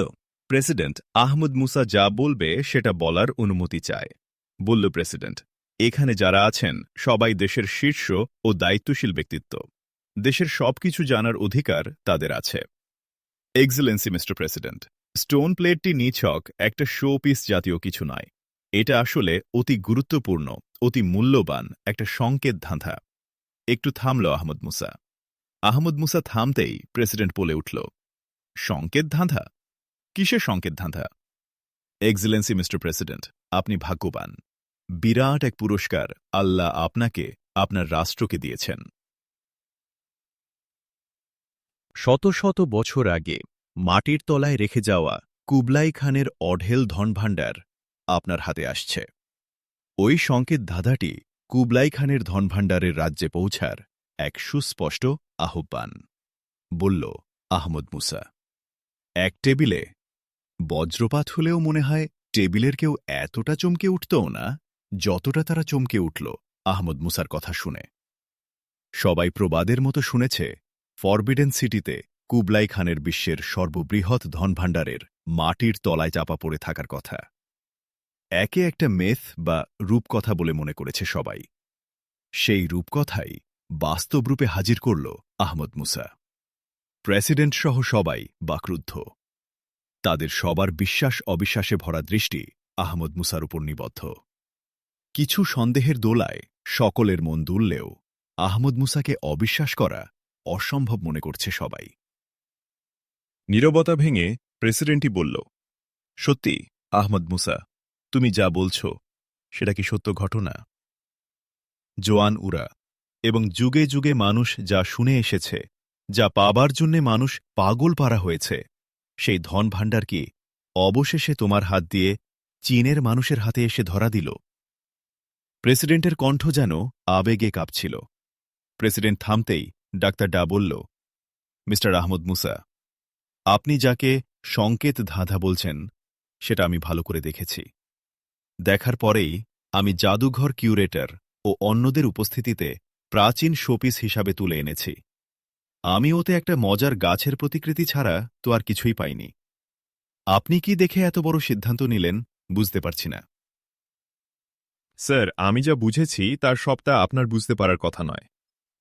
প্রেসিডেন্ট আহমদ মুসা যা বলবে সেটা বলার অনুমতি চায়। বলল প্রেসিডেন্ট, এখানে যারা আছেন সবাই দেশের শীর্ষ ও দায়িত্বশীল ব্যক্তিত্ব। দেশের সবকিছু জানার অধিকার তাদের আছে। এক্সেলেন্সি মিস্টার প্রেসিডেন্ট, স্টোন প্লেটটি নিছক একটা শো পিস জাতীয় কিছু নয়। এটা আসলে অতি গুরুত্বপূর্ণ, অতি মূল্যবান একটা সংকেত ধাঁধা। একটু থামল আহমদ মুসা। আহমদ মুসা থামতেই প্রেসিডেন্ট বলে উঠল, সংকেত ধাঁধা? কিসের সংকেত ধাঁধা? এক্সেলেন্সি মিস্টার প্রেসিডেন্ট, আপনি ভাগ্যবান। বিরাট এক পুরস্কার আল্লাহ আপনাকে, আপনার রাষ্ট্রকে দিয়েছেন। শত শত বছর আগে মাটির তলায় রেখে যাওয়া কুবলাই খানের অঢেল ধনভাণ্ডার আপনার হাতে আসছে। ওই সংকেত ধাঁধাটি কুবলাই খানের ধনভাণ্ডারের রাজ্যে পৌঁছার এক সুস্পষ্ট আহ্বান, বলল আহমদ মুসা। এক টেবিলে বজ্রপাত হলেও মনে হয় টেবিলের কেউ এতটা চমকে উঠতও না যতটা তারা চমকে উঠল আহমদ মুসার কথা শুনে। সবাই প্রবাদের মতো শুনেছে ফরবিডেন সিটিতে কুবলাই খানের বিশ্বের সর্ববৃহৎ ধনভাণ্ডারের মাটির তলায় চাপা পড়ে থাকার কথা। একে একটা মেথ বা রূপকথা বলে মনে করেছে সবাই। সেই রূপকথাই বাস্তব রূপে হাজির করল আহমদ মুসা। প্রেসিডেন্ট সহ সবাই বাক্রুদ্ধ। তাদের সবার বিশ্বাস অবিশ্বাসে ভরা দৃষ্টি আহমদ মুসার উপর নিবদ্ধ। কিছু সন্দেহের দোলায় সকলের মন দুললেও আহমদ মুসাকে অবিশ্বাস করা অসম্ভব মনে করছে সবাই। নীরবতা ভেঙে প্রেসিডেন্টই বলল, সত্যি আহমদ মুসা, তুমি যা বলছ সেটা কি সত্য ঘটনা? জোয়ান উরা এবং যুগে যুগে মানুষ যা শুনে এসেছে, যা পাবার জন্যে মানুষ পাগল পারা হয়েছে, সেই ধনভাণ্ডার কি অবশেষে তোমার হাত দিয়ে চীনের মানুষের হাতে এসে ধরা দিল? প্রেসিডেন্টের কণ্ঠ যেন আবেগে কাঁপছিল। প্রেসিডেন্ট থামতেই ডাক্তার ডা বলল, মিস্টার আহমদ মুসা, আপনি যাকে সংকেত ধাঁধা বলছেন সেটা আমি ভালো করে দেখেছি। দেখার পরেই আমি জাদুঘর কিউরেটর ও অন্যদের উপস্থিতিতে প্রাচীন শোপিস হিসাবে তুলে এনেছি। আমি ওতে একটা মজার গাছের প্রতিকৃতি ছাড়া তো আর কিছুই পাইনি। আপনি কি দেখে এত বড় সিদ্ধান্ত নিলেন বুঝতে পারছি না। স্যার, আমি যা বুঝেছি তার সবটা আপনার বুঝতে পারার কথা নয়।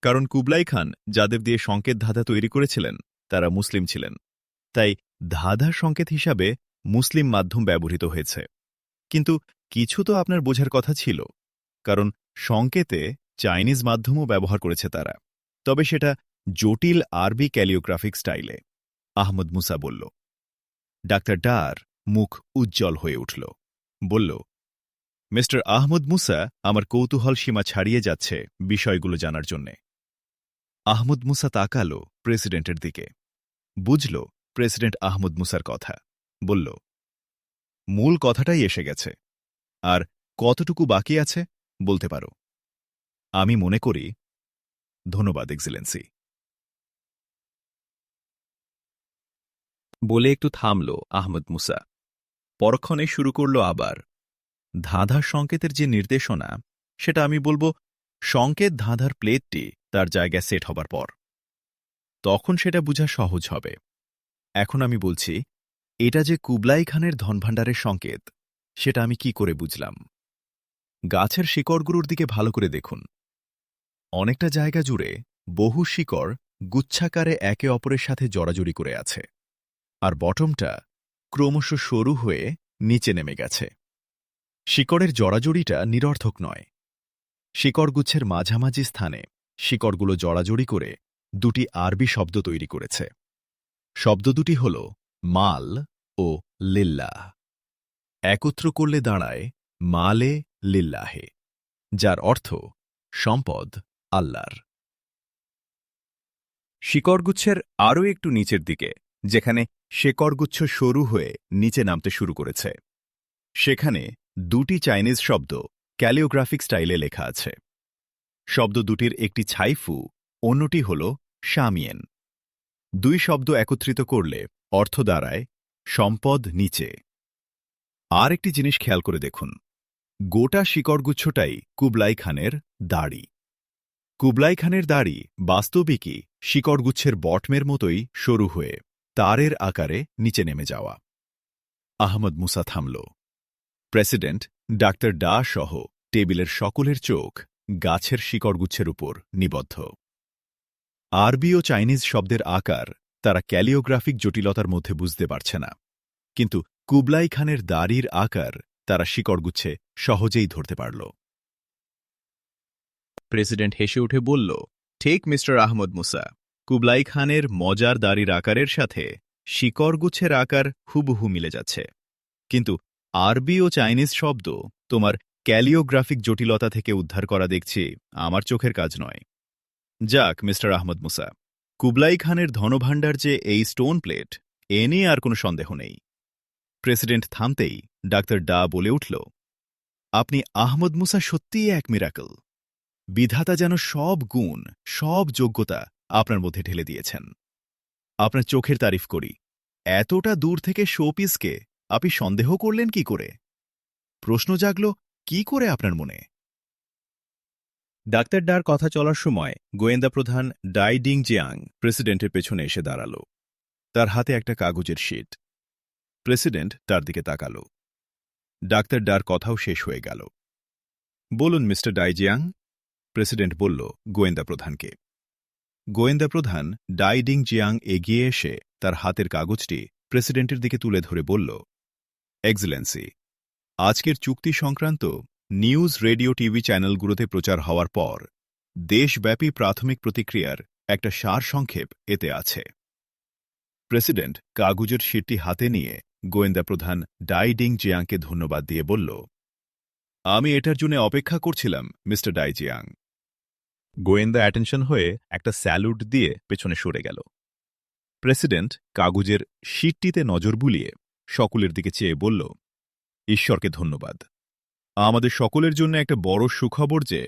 কারণ কুবলাই খান যাদের দিয়ে সংকেত ধাঁধা তৈরি করেছিলেন তারা মুসলিম ছিলেন। তাই ধাঁধা সংকেত হিসাবে মুসলিম মাধ্যম ব্যবহৃত হয়েছে। কিন্তু কিছু তো আপনার বোঝার কথা ছিল, কারণ সংকেতে চাইনিজ মাধ্যমও ব্যবহার করেছে তারা, তবে সেটা জটিল আরবি ক্যালিওগ্রাফিক স্টাইলে। আহমদ মুসা বলল। ডাক্তার ডার মুখ উজ্জ্বল হয়ে উঠল। বলল, মিস্টার আহমদ মুসা, আমার কৌতূহল সীমা ছাড়িয়ে যাচ্ছে বিষয়গুলো জানার জন্যে। আহমদ মুসা তাকালো প্রেসিডেন্টের দিকে। বুঝল প্রেসিডেন্ট আহমদ মুসার কথা। বলল, মূল কথাটাই এসে গেছে। আর কতটুকু বাকি আছে বলতে পারো? আমি মনে করি। ধন্যবাদ এক্সেলেন্সি। বলে একটু থামল আহমদ মুসা। পরক্ষণে শুরু করল আবার। ধাঁধার সংকেতের যে নির্দেশনা, সেটা আমি বলবো সংকেত ধাঁধার প্লেটটি তার জায়গায় সেট হবার পর। তখন সেটা বোঝা সহজ হবে। এখন আমি বলছি, এটা যে কুবলাই খানের ধনভাণ্ডারের সংকেত, সেটা আমি কি করে বুঝলাম? গাছের শিকড়গুলোর দিকে ভালো করে দেখুন। অনেকটা জায়গা জুড়ে বহু শিকড় গুচ্ছাকারে একে অপরের সাথে জড়াজড়ি করে আছে, আর বটমটা ক্রমশ সরু হয়ে নিচে নেমে গেছে। শিকড়ের জড়াজড়িটা নিরর্থক নয়। শিকড়গুচ্ছের মাঝামাঝি স্থানে শিকড়গুলো জড়াজড়ি করে দুটি আরবি শব্দ তৈরি করেছে। শব্দ দুটি হল মাল ও লিল্লাহ। একত্র করলে দাঁড়ায় মালে লিল্লাহে। যার অর্থ সম্পদ আল্লাহর। শিকড়গুচ্ছের আরও একটু নিচের দিকে, যেখানে শেকড়গুচ্ছ সরু হয়ে নিচে নামতে শুরু করেছে, সেখানে দুটি চাইনিজ শব্দ ক্যালিওগ্রাফিক স্টাইলে লেখা আছে। শব্দ দুটির একটি ছাইফু, অন্যটি হল শামিয়েন। দুই শব্দ একত্রিত করলে অর্থ দাঁড়ায় সম্পদ নিচে। আর একটি জিনিস খেয়াল করে দেখুন, গোটা শিকড়গুচ্ছটাই কুবলাই খানের দাড়ি। কুবলাই খানের দাড়ি বাস্তবিকই শিকড়গুচ্ছের বটমের মতোই সরু হয়ে তারের আকারে নিচে নেমে যাওয়া। আহমদ মুসা থামল। প্রেসিডেন্ট ডাক্তার ডা সহ টেবিলের সকলের চোখ গাছের শিকড়গুচ্ছের উপর নিবদ্ধ। আরবি ও চাইনিজ শব্দের আকার তারা ক্যালিওগ্রাফিক জটিলতার মধ্যে বুঝতে পারছে না, কিন্তু কুবলাই খানের দাড়ির আকার তারা শিকড়গুচ্ছে সহজেই ধরতে পারল। প্রেসিডেন্ট হেসে উঠে বলল, ঠিক মিস্টার আহমদ মুসা, কুবলাই খানের মজার দাড়ির আকারের সাথে শিকড়গুচ্ছের আকার হুবহু মিলে যাচ্ছে, কিন্তু আরবি ও চাইনিজ শব্দ তোমার ক্যালিওগ্রাফিক জটিলতা থেকে উদ্ধার করা দেখছি আমার চোখের কাজ নয়। যাক মিস্টার আহমদ মুসা, কুবলাই খানের ধনভাণ্ডার যে এই স্টোন প্লেট, এ নিয়ে আর কোনো সন্দেহ নেই। প্রেসিডেন্ট থামতেই ডাক্তার ডা বলে উঠল, আপনি আহমদ মুসা সত্যিই এক মিরাকল। বিধাতা যেন সব গুণ, সব যোগ্যতা আপনার মধ্যে ঢেলে দিয়েছেন। আপনার চোখের তারিফ করি। এতটা দূর থেকে শোপিসকে আপনি সন্দেহ করলেন কি করে? প্রশ্ন জাগল কি করে আপনার মনে? ডাক্তার ডার কথা চলার সময় গোয়েন্দা প্রধান ডাই ডিং জিয়াং প্রেসিডেন্টের পেছনে এসে দাঁড়াল। তার হাতে একটা কাগজের শিট। প্রেসিডেন্ট তার দিকে তাকাল। ডাক্তার ডার কথাও শেষ হয়ে গেল। বলুন মিস্টার ডাই জিয়াং, প্রেসিডেন্ট বলল গোয়েন্দা প্রধানকে। গোয়েন্দা প্রধান ডাই ডিং জিয়াং এগিয়ে এসে তার হাতের কাগজটি প্রেসিডেন্টের দিকে তুলে ধরে বলল, এক্সেলেন্সি, আজকের চুক্তি সংক্রান্ত নিউজ, রেডিও, টিভি চ্যানেলগুলোতে প্রচার হওয়ার পর দেশব্যাপী প্রাথমিক প্রতিক্রিয়ার একটা সারসংক্ষেপ এতে আছে। প্রেসিডেন্ট কাগজের শিটটি হাতে নিয়ে গোয়েন্দা প্রধান ডাই ডিং জিয়াংকে ধন্যবাদ দিয়ে বলল, আমি এটার জন্য অপেক্ষা করছিলাম মিস্টার ডাই জিয়াং। গোয়েন্দা অ্যাটেনশন হয়ে একটা স্যালুট দিয়ে পেছনে সরে গেল। প্রেসিডেন্ট কাগজের শিটটিতে নজর বুলিয়ে সকলের দিকে চেয়ে বলল, ঈশ্বরকে ধন্যবাদ। আমাদের সকলের জন্য একটা বড় সুখবর যে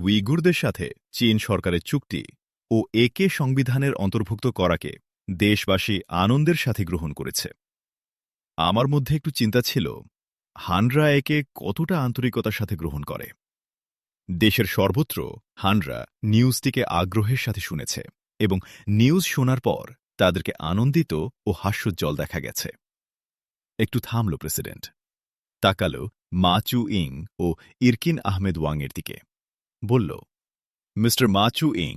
উইগুরদের সাথে চীন সরকারের চুক্তি ও একে সংবিধানের অন্তর্ভুক্ত করাকে দেশবাসী আনন্দের সাথে গ্রহণ করেছে। আমার মধ্যে একটু চিন্তা ছিল হানরা একে কতটা আন্তরিকতার সাথে গ্রহণ করে। দেশের সর্বত্র হানরা নিউজটিকে আগ্রহের সাথে শুনেছে এবং নিউজ শোনার পর তাদেরকে আনন্দিত ও হাস্যোজ্জ্বল দেখা গেছে। একটু থামল প্রেসিডেন্ট, তাকাল মা চু ইং ও ইরকিন আহমেদ ওয়াংয়ের দিকে, বলল, মিস্টার মা চু ইং,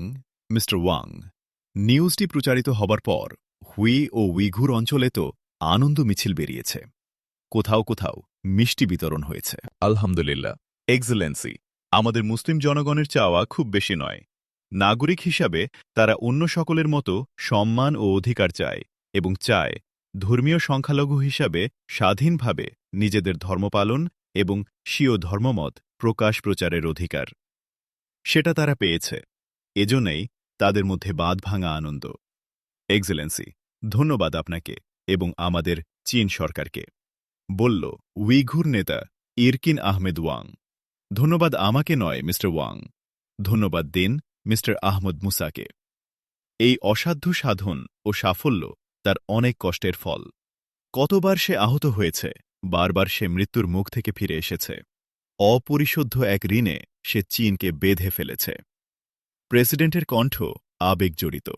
মিস্টার ওয়াং, নিউজটি প্রচারিত হবার পর হুই ও উইঘুর অঞ্চলে তো আনন্দ মিছিল বেরিয়েছে। কোথাও কোথাও মিষ্টি বিতরণ হয়েছে। আলহামদুলিল্লাহ এক্সেলেন্সি, আমাদের মুসলিম জনগণের চাওয়া খুব বেশি নয়। নাগরিক হিসাবে তারা অন্য সকলের মতো সম্মান ও অধিকার চায় এবং চায় ধর্মীয় সংখ্যালঘু হিসাবে স্বাধীনভাবে নিজেদের ধর্ম পালন এবং স্বীয় ধর্মমত প্রকাশ প্রচারের অধিকার। সেটা তারা পেয়েছে, এজন্যই তাদের মধ্যে বাঁধ ভাঙা আনন্দ। এক্সেলেন্সি, ধন্যবাদ আপনাকে এবং আমাদের চীন সরকারকে, বলল উইঘুর নেতা ইরকিন আহমেদ ওয়াং। ধন্যবাদ আমাকে নয় মিস্টার ওয়াং, ধন্যবাদ দিন মিস্টার আহমদ মুসাকে। এই অসাধ্য সাধন ও সাফল্য তার অনেক কষ্টের ফল। কতবার সে আহত হয়েছে, বারবার সে মৃত্যুর মুখ থেকে ফিরে এসেছে। অপরিশোধ্য এক ঋণে সে চীনকে বেঁধে ফেলেছে। প্রেসিডেন্টের কণ্ঠ আবেগজড়িত।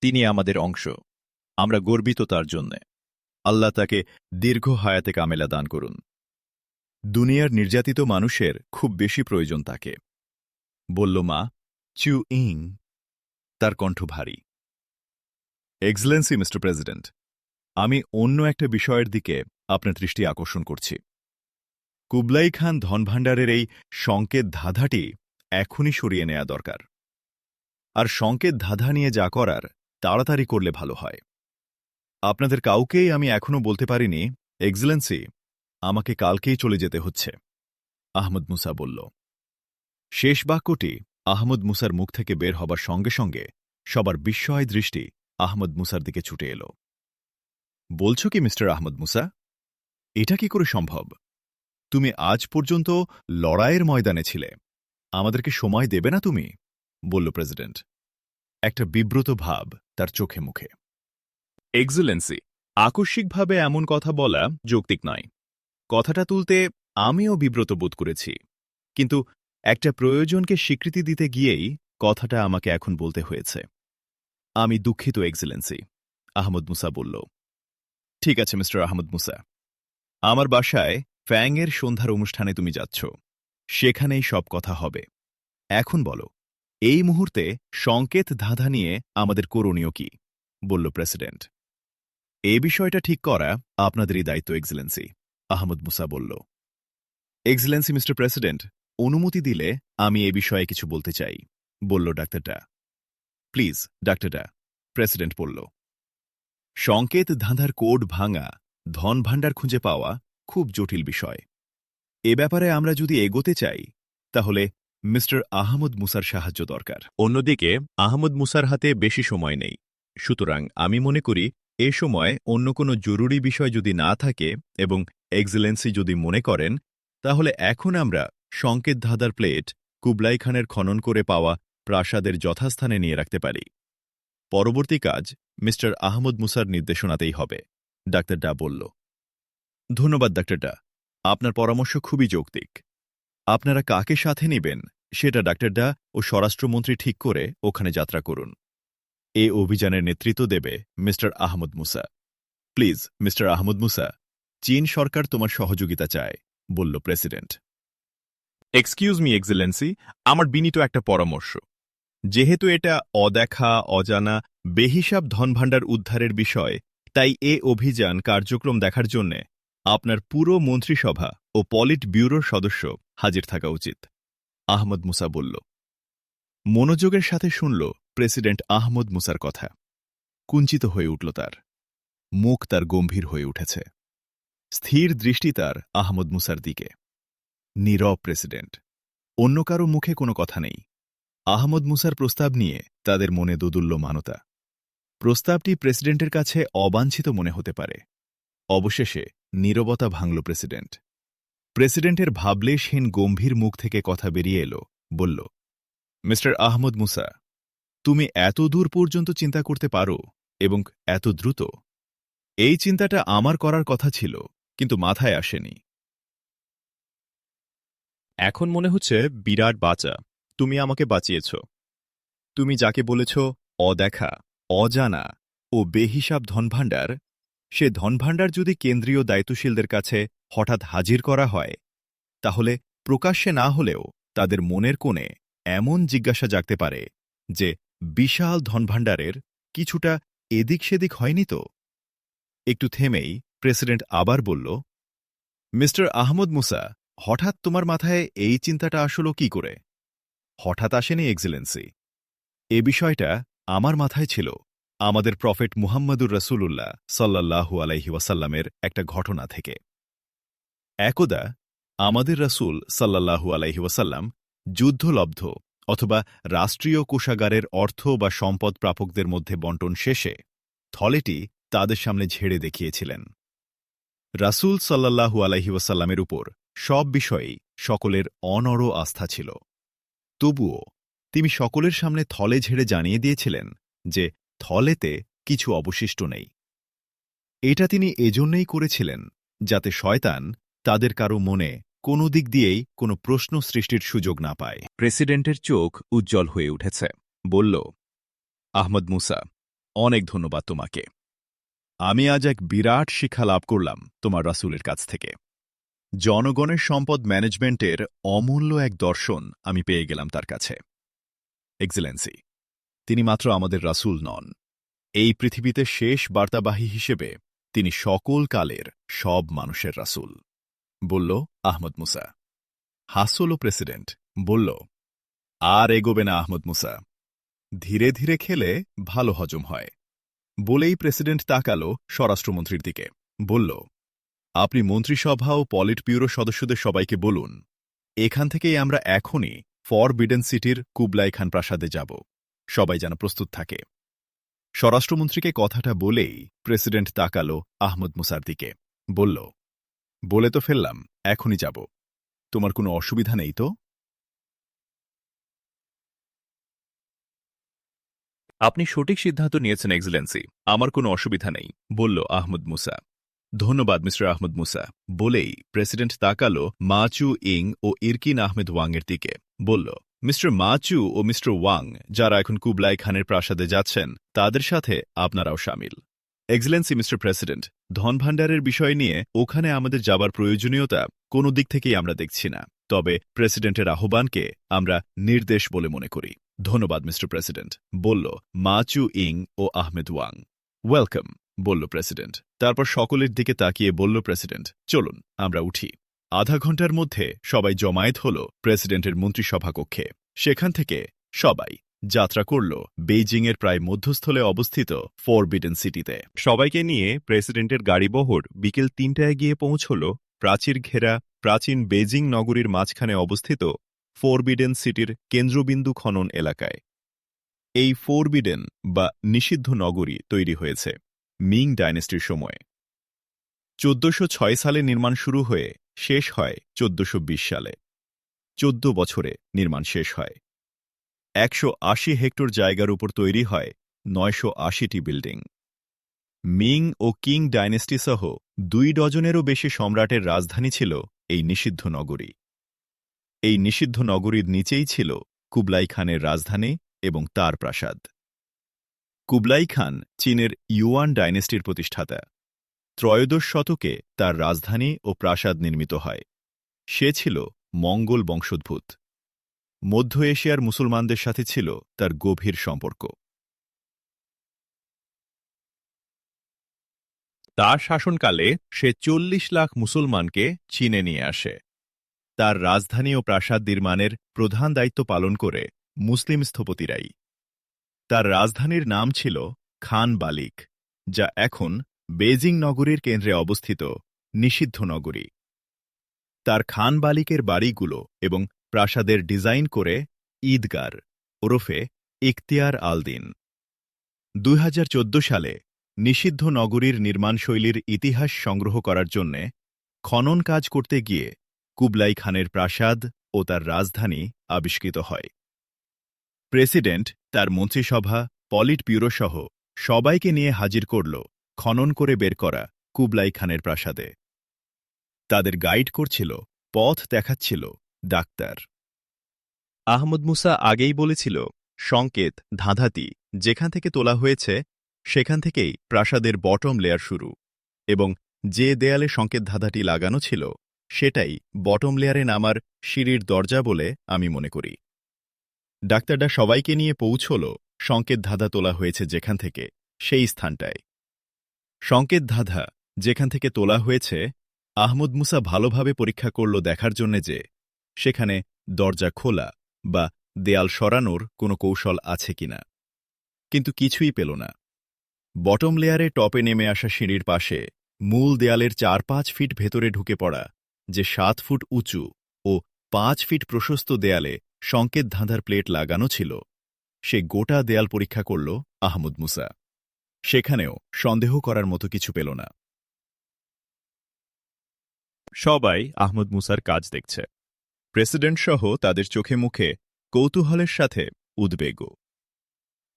তিনি আমাদের অংশ, আমরা গর্বিত তার জন্যে। আল্লাহ তাকে দীর্ঘ হায়াতে কামেলা দান করুন। দুনিয়ার নির্যাতিত মানুষের খুব বেশি প্রয়োজন তাকে, বলল মা চু ইং। তার কণ্ঠ ভারী। এক্সেলেন্সি মিস্টার প্রেসিডেন্ট, আমি অন্য একটা বিষয়ের দিকে আপনার দৃষ্টি আকর্ষণ করছি। কুবলাই খান ধনভাণ্ডারের এই সংকেত ধাঁধাটি এখনই সরিয়ে নেওয়া দরকার। আর সংকেত ধাঁধা নিয়ে যা করার তাড়াতাড়ি করলে ভালো হয়। আপনাদের কাউকেই আমি এখনও বলতে পারিনি এক্সেলেন্সি, আমাকে কালকেই চলে যেতে হচ্ছে, আহমদ মুসা বলল। শেষ বাক্যটি আহমদ মুসার মুখ থেকে বের হবার সঙ্গে সঙ্গে সবার বিস্ময় দৃষ্টি আহমদ মুসার দিকে ছুটে এল। বলছ কি মিস্টার আহমদ মুসা? এটা কি করে সম্ভব? তুমি আজ পর্যন্ত লড়াইয়ের ময়দানে ছিলে, আমাদেরকে সময় দেবে না তুমি? বলল প্রেসিডেন্ট। একটা বিব্রত ভাব তার চোখে মুখে। এক্সেলেন্সি, আকস্মিকভাবে এমন কথা বলা যৌক্তিক নয়। কথাটা তুলতে আমিও বিব্রত বোধ করেছি, কিন্তু একটা প্রয়োজনকে স্বীকৃতি দিতে গিয়েই কথাটা আমাকে এখন বলতে হয়েছে। আমি দুঃখিত এক্সেলেন্সি, আহমদ মুসা বলল। ঠিক আছে মিস্টার আহমদ মুসা, আমার বাসায় ফ্যাংয়ের সন্ধ্যার অনুষ্ঠানে তুমি যাচ্ছ, সেখানেই সব কথা হবে। এখন বলো, এই মুহূর্তে সংকেত ধাঁধা নিয়ে আমাদের করণীয় কি? বলল প্রেসিডেন্ট। এই বিষয়টা ঠিক করা আপনাদেরই দায়িত্ব এক্সেলেন্সি, আহমদ মুসা বলল। এক্সেলেন্সি মিস্টার প্রেসিডেন্ট, অনুমতি দিলে আমি এ বিষয়ে কিছু বলতে চাই, বলল ডাক্তারটা। প্লিজ ডাক্তারটা, প্রেসিডেন্ট বলল। সংকেত ধাঁধার কোড ভাঙা, ধনভাণ্ডার খুঁজে পাওয়া খুব জটিল বিষয়। এ ব্যাপারে আমরা যদি এগোতে চাই, তাহলে মিস্টার আহমদ মুসার সাহায্য দরকার। অন্যদিকে আহমদ মুসার হাতে বেশি সময় নেই, সুতরাং আমি মনে করি এ সময় অন্য কোনো জরুরি বিষয় যদি না থাকে এবং এক্সেলেন্সি যদি মনে করেন, তাহলে এখন আমরা সংকেত ধাঁধার প্লেট কুবলাই খানের খনন করে পাওয়া প্রাসাদের যথাস্থানে নিয়ে রাখতে পারি। পরবর্তী কাজ মিস্টার আহমদ মুসার নির্দেশনাতেই হবে, ডাক্তার ডা বলল। ধন্যবাদ ডাক্তার ডা, আপনার পরামর্শ খুবই যৌক্তিক। আপনারা কাকে সাথে নেবেন সেটা ডাক্তার ডা ও স্বরাষ্ট্রমন্ত্রী ঠিক করে ওখানে যাত্রা করুন। এ অভিযানের নেতৃত্ব দেবে Mister Ahmad Musa. Please Mister Ahmad Musa, চীন সরকার তোমার সহযোগিতা চায়, বলল প্রেসিডেন্ট। এক্সকিউজ মি এক্সেলেন্সি, আমার বিনীত একটা পরামর্শ। যেহেতু এটা অদেখা, অজানা, বেহিসাব ধনভাণ্ডার উদ্ধারের বিষয়, তাই এ অভিযান কার্যক্রম দেখার জন্যে আপনার পুরো মন্ত্রিসভা ও পলিট ব্যুরোর সদস্য হাজির থাকা উচিত, আহমদ মুসা বলল। মনোযোগের সাথে শুনল প্রেসিডেন্ট আহমদ মুসার কথা। কুঞ্চিত হয়ে উঠল তার মুখ, তার গম্ভীর হয়ে উঠেছে। স্থির দৃষ্টি তার আহমদ মুসার দিকে। নীরব প্রেসিডেন্ট, অন্য কারো মুখে কোনো কথা নেই। আহমদ মুসার প্রস্তাব নিয়ে তাদের মনে দোদুল্যমানতা। প্রস্তাবটি প্রেসিডেন্টের কাছে অবাঞ্ছিত মনে হতে পারে। অবশেষে নীরবতা ভাঙল প্রেসিডেন্ট। প্রেসিডেন্টের ভাবলেশহীন গম্ভীর মুখ থেকে কথা বেরিয়ে এলো, বলল, মিস্টার আহমদ মুসা, তুমি এত দূর পর্যন্ত চিন্তা করতে পারো এবং এত দ্রুত? এই চিন্তাটা আমার করার কথা ছিল, কিন্তু মাথায় আসেনি। এখন মনে হচ্ছে বিরাট বাঁচা, তুমি আমাকে বাঁচিয়েছ। তুমি যাকে বলেছ অদেখা, অজানা ও বেহিসাব ধনভাণ্ডার, সে ধনভাণ্ডার যদি কেন্দ্রীয় দায়িত্বশীলদের কাছে হঠাৎ হাজির করা হয়, তাহলে প্রকাশ্যে না হলেও তাদের মনের কোণে এমন জিজ্ঞাসা জাগতে পারে যে বিশাল ধনভাণ্ডারের কিছুটা এদিক সেদিক হয়নি তো? একটু থেমেই প্রেসিডেন্ট আবার বলল, মিস্টার আহমদ মুসা, হঠাৎ তোমার মাথায় এই চিন্তাটা আসলো কি করে? হঠাৎ আসেনি এক্সেলেন্সি। এ বিষয়টা আমার মাথায় ছিল আমাদের প্রফেট মুহাম্মদুর রাসূলুল্লাহ সাল্লাল্লাহু আলাইহি ওয়াসাল্লামের একটা ঘটনা থেকে। একদা আমাদের রাসূল সাল্লাল্লাহু আলাইহি ওয়াসাল্লাম যুদ্ধলব্ধ অথবা রাষ্ট্রীয় কোষাগারের অর্থ বা সম্পদ প্রাপকদের মধ্যে বণ্টন শেষে থলেটি তাদের সামনে ঝেড়ে দেখিয়েছিলেন। রাসূল সাল্লাল্লাহু আলাইহি ওয়াসাল্লামের উপর সব বিষয়েই সকলের অনড় আস্থা ছিল। তবুও তিনি সকলের সামনে থলে ঝেড়ে জানিয়ে দিয়েছিলেন যে থলেতে কিছু অবশিষ্ট নেই। এটা তিনি এজন্যই করেছিলেন যাতে শয়তান তাদের কারো মনে কোনো দিক দিয়েই কোনো প্রশ্ন সৃষ্টির সুযোগ না পায়। প্রেসিডেন্টের চোখ উজ্জ্বল হয়ে উঠেছে, বলল, আহমদ মুসা, অনেক ধন্যবাদ তোমাকে। আমি আজ এক বিরাট শিক্ষা লাভ করলাম তোমার রাসূলের কাছ থেকে। জনগণের সম্পদ ম্যানেজমেন্টের অমূল্য এক দর্শন আমি পেয়ে গেলাম তার কাছে। এক্সেলেন্সি, তিনি মাত্র আমাদের রাসূল নন, এই পৃথিবীতে শেষ বার্তাবাহী হিসেবে তিনি সকল কালের সব মানুষের রাসূল, বলল আহমদ মুসা। হাসল প্রেসিডেন্ট, বলল, আর এগোবে না আহমদ মুসা, ধীরে ধীরে খেলে ভালো হজম হয়। বলেই প্রেসিডেন্ট তাকালো স্বরাষ্ট্রমন্ত্রীর দিকে, বলল, আপনি মন্ত্রিসভা ও পলিট ব্যুরো সদস্যদের সবাইকে বলুন, এখান থেকেই আমরা এখনই ফরবিডেন সিটির কুবলাই খান প্রাসাদে যাব। সবাই যেন প্রস্তুত থাকে। স্বরাষ্ট্রমন্ত্রীকে কথাটা বলেই প্রেসিডেন্ট তাকালো আহমদ মুসার দিকে। বলল, বলে তো ফেললাম, এখনই যাব। তোমার কোনো অসুবিধা নেই তো? আপনি সঠিক সিদ্ধান্ত নিয়েছেন এক্সেলেন্সি, আমার কোনো অসুবিধা নেই, বলল আহমদ মুসা। ধন্যবাদ মিস্টার আহমদ মুসা, বলেই প্রেসিডেন্ট তাকালো মাচু ইং ও ইরকিন আহমেদ ওয়াংয়ের দিকে। বলল, মিস্টার মাচু ও মিস্টার ওয়াং যারা এখন কুবলাই খানের প্রাসাদে যাচ্ছেন তাদের সাথে আপনারাও শামিল। এক্সেলেন্সি মিস্টার প্রেসিডেন্ট, ধনভাণ্ডারের বিষয় নিয়ে ওখানে আমাদের যাবার প্রয়োজনীয়তা কোনো দিক থেকেই আমরা দেখছি না, তবে প্রেসিডেন্টের আহ্বানকে আমরা নির্দেশ বলে মনে করি। ধন্যবাদ মিস্টার প্রেসিডেন্ট, বলল মাচু ইং ও আহমেদ ওয়াং। ওয়েলকাম, বলল প্রেসিডেন্ট। তারপর সকলের দিকে তাকিয়ে বলল প্রেসিডেন্ট, চলুন আমরা উঠি। আধা ঘন্টার মধ্যে সবাই জমায়েত হল প্রেসিডেন্টের মন্ত্রিসভা কক্ষে। সেখান থেকে সবাই যাত্রা করল বেইজিংয়ের প্রায় মধ্যস্থলে অবস্থিত ফরবিডেন সিটিতে। সবাইকে নিয়ে প্রেসিডেন্টের গাড়িবহর বিকেল ৩টায় গিয়ে পৌঁছল প্রাচীর ঘেরা প্রাচীন বেজিং নগরীর মাঝখানে অবস্থিত ফরবিডেন সিটির কেন্দ্রবিন্দু খনন এলাকায়। এই ফরবিডেন বা নিষিদ্ধ নগরী তৈরি হয়েছে মিং ডাইনেস্টির সময়ে। ১৪০৬ সালে নির্মাণ শুরু হয়ে শেষ হয় ১৪২০ সালে। ১৪ বছরে নির্মাণ শেষ হয়। ১৮০ হেক্টর জায়গার উপর তৈরি হয় ৯৮০টি বিল্ডিং। মিং ও কিং ডাইনেস্টি সহ ২ ডজনেরও বেশি সম্রাটের রাজধানী ছিল এই নিষিদ্ধ নগরী। এই নিষিদ্ধ নগরীর নিচেই ছিল কুবলাই খানের রাজধানী এবং তার প্রাসাদ। কুবলাই খান চীনের ইউয়ান ডাইনেস্টির প্রতিষ্ঠাতা। ত্রয়োদশ শতকে তার রাজধানী ও প্রাসাদ নির্মিত হয়। সে ছিল মঙ্গোল বংশোদ্ভূত। মধ্য এশিয়ার মুসলমানদের সাথে ছিল তার গভীর সম্পর্ক। তার শাসনকালে সে ৪০ লাখ মুসলমানকে চীনে নিয়ে আসে। তার রাজধানী ও প্রাসাদ নির্মাণের প্রধান দায়িত্ব পালন করে মুসলিম স্থপতিরাই। তার রাজধানীর নাম ছিল খান বালিক, যা এখন বেজিং নগরীর কেন্দ্রে অবস্থিত নিষিদ্ধ নগরী। তার খান বালিকের বাড়িগুলো এবং প্রাসাদের ডিজাইন করে ঈদগার ওরফে ইখতিয়ার আল-দিন। ২০১৪ সালে নিষিদ্ধ নগরীর নির্মাণশৈলীর ইতিহাস সংগ্রহ করার জন্যে খনন কাজ করতে গিয়ে কুবলাই খানের প্রাসাদ ও তার রাজধানী আবিষ্কৃত হয়। প্রেসিডেন্ট তার মন্ত্রিসভা, পলিট ব্যুরো সহ সবাইকে নিয়ে হাজির করল খনন করে বের করা কুবলাই খানের প্রাসাদে। তাদের গাইড করছিল, পথ দেখাচ্ছিল ডাক্তার। আহমদ মুসা আগেই বলেছিল, সংকেত ধাঁধাটি যেখান থেকে তোলা হয়েছে সেখান থেকেই প্রাসাদের বটম লেয়ার শুরু, এবং যে দেয়ালে সংকেত ধাঁধাটি লাগানো ছিল সেটাই বটম লেয়ারে নামার সিঁড়ির দরজা বলে আমি মনে করি। ডাক্তাররা সবাইকে নিয়ে পৌঁছল সংকেত ধাঁধা তোলা হয়েছে যেখান থেকে সেই স্থানটায়। সংকেত ধাঁধা যেখান থেকে তোলা হয়েছে আহমদ মুসা ভালোভাবে পরীক্ষা করল দেখার জন্যে যে সেখানে দরজা খোলা বা দেয়াল সরানোর কোনো কৌশল আছে কিনা, কিন্তু কিছুই পেল না। বটম লেয়ারে টপে নেমে আসা সিঁড়ির পাশে মূল দেয়ালের ৪-৫ ফিট ভেতরে ঢুকে পড়া যে ৭ ফুট উঁচু ও ৫ ফিট প্রশস্ত দেয়ালে সংকেত ধাঁধার প্লেট লাগানো ছিল, সে গোটা দেয়াল পরীক্ষা করল আহমদ মুসা। সেখানেও সন্দেহ করার মতো কিছু পেল না। সবাই আহমদ মুসার কাজ দেখছে। প্রেসিডেন্ট সহ তাদের চোখে মুখে কৌতূহলের সাথে উদ্বেগও।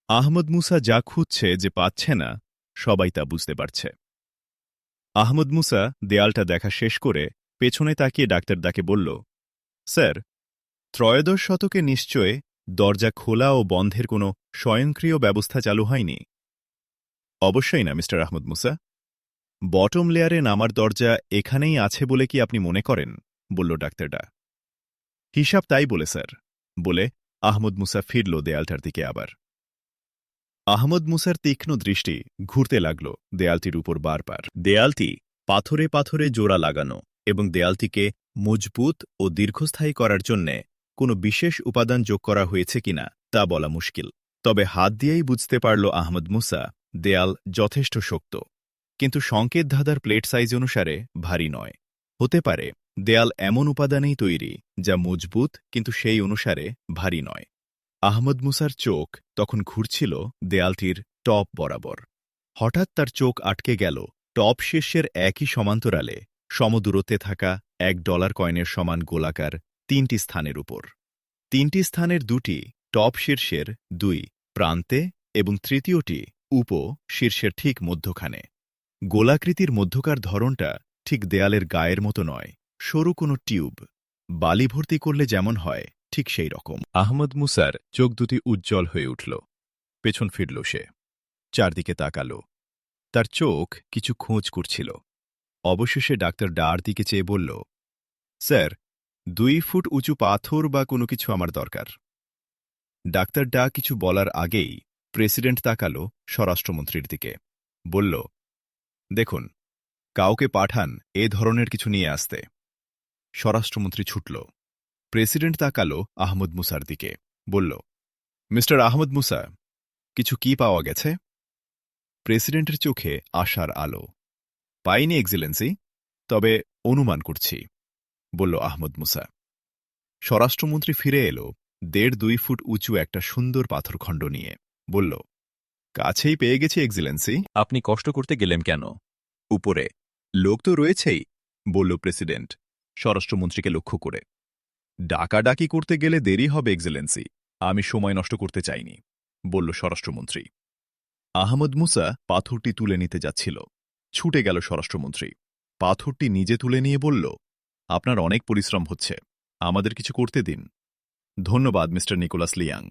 আহমদ মুসা যা খুঁজছে যে পাচ্ছে না, সবাই তা বুঝতে পারছে। আহমদ মুসা দেয়ালটা দেখা শেষ করে পেছনে তাকিয়ে ডাক্তারদাকে বলল, স্যার, ত্রয়োদশ শতকে নিশ্চয় দরজা খোলা ও বন্ধের কোনো স্বয়ংক্রিয় ব্যবস্থা চালু হয়নি। অবশ্যই না মিস্টার আহমদ মুসা। বটম লেয়ারে নামার দরজা এখানেই আছে বলে কি আপনি মনে করেন? বলল ডাক্তারটা। হিসাব তাই বলে স্যার, বলে আহমদ মুসা ফিরল দেয়ালটার দিকে আবার। আহমদ মুসার তীক্ষ্ণ দৃষ্টি ঘুরতে লাগল দেয়ালটির উপর বারবার। দেয়ালটি পাথরে পাথরে জোড়া লাগানো এবং দেয়ালটিকে মজবুত ও দীর্ঘস্থায়ী করার জন্যে কোনো বিশেষ উপাদান যোগ করা হয়েছে কিনা তা বলা মুশকিল। তবে হাত দিয়েই বুঝতে পারল আহমদ মুসা দেয়াল যথেষ্ট শক্ত। কিন্তু সংকেত ধাঁধার প্লেট সাইজ অনুসারে ভারী নয়। হতে পারে দেয়াল এমন উপাদানেই তৈরি যা মজবুত কিন্তু সেই অনুসারে ভারী নয়। আহমদ মুসার চোখ তখন ঘুরছিল দেয়ালটির টপ বরাবর। হঠাৎ তার চোখ আটকে গেল টপ শীর্ষের একই সমান্তরালে সমদূরত্বে থাকা $1 কয়েনের সমান গোলাকার 3টি স্থানের উপর। 3টি স্থানের 2টি টপ শীর্ষের 2 প্রান্তে এবং তৃতীয়টি উপ শীর্ষের ঠিক মধ্যখানে। গোলাকৃতির মধ্যকার ধরনটা ঠিক দেয়ালের গায়ের মতো নয়, সরু কোনো টিউব। বালি ভর্তি করলে যেমন হয় ঠিক সেই রকম। আহমদ মুসার চোখ দুটি উজ্জ্বল হয়ে উঠল। পেছন ফিরল সে, চারদিকে তাকাল। তার চোখ কিছু খোঁজ করছিল। অবশেষে ডাক্তার ডার দিকে চেয়ে বলল, স্যার, 2 ফুট উঁচু পাথর বা কোনো কিছু আমার দরকার। ডাক্তার ডা কিছু বলার আগেই প্রেসিডেন্ট তাকাল স্বরাষ্ট্রমন্ত্রীর দিকে। বলল, দেখুন, কাউকে পাঠান এ ধরনের কিছু নিয়ে আসতে। স্বরাষ্ট্রমন্ত্রী ছুটল। প্রেসিডেন্ট তাকাল আহমদ মুসার দিকে। বলল, মিস্টার আহমদ মুসা, কিছু কি পাওয়া গেছে? প্রেসিডেন্টের চোখে আশার আলো। পাইনি এক্সিলেন্সি, তবে অনুমান করছি, বলল আহমদ মুসা। স্বরাষ্ট্রমন্ত্রী ফিরে এলো 1.5-2 ফুট উঁচু একটা সুন্দর পাথরখণ্ড নিয়ে। বলল, কাছেই পেয়ে গেছি এক্সিলেন্সি। আপনি কষ্ট করতে গেলেন কেন? উপরে লোক তো রয়েছেই, বলল প্রেসিডেন্ট স্বরাষ্ট্রমন্ত্রীকে লক্ষ্য করে। ডাকাডাকি করতে গেলে দেরি হবে এক্সিলেন্সি, আমি সময় নষ্ট করতে চাইনি, বলল স্বরাষ্ট্রমন্ত্রী। আহমদ মুসা পাথরটি তুলে নিতে যাচ্ছিল। ছুটে গেল স্বরাষ্ট্রমন্ত্রী। পাথরটি নিজে তুলে নিয়ে বলল, আপনার অনেক পরিশ্রম হচ্ছে, আমাদের কিছু করতে দিন। ধন্যবাদ মিস্টার নিকোলাস লিয়াং,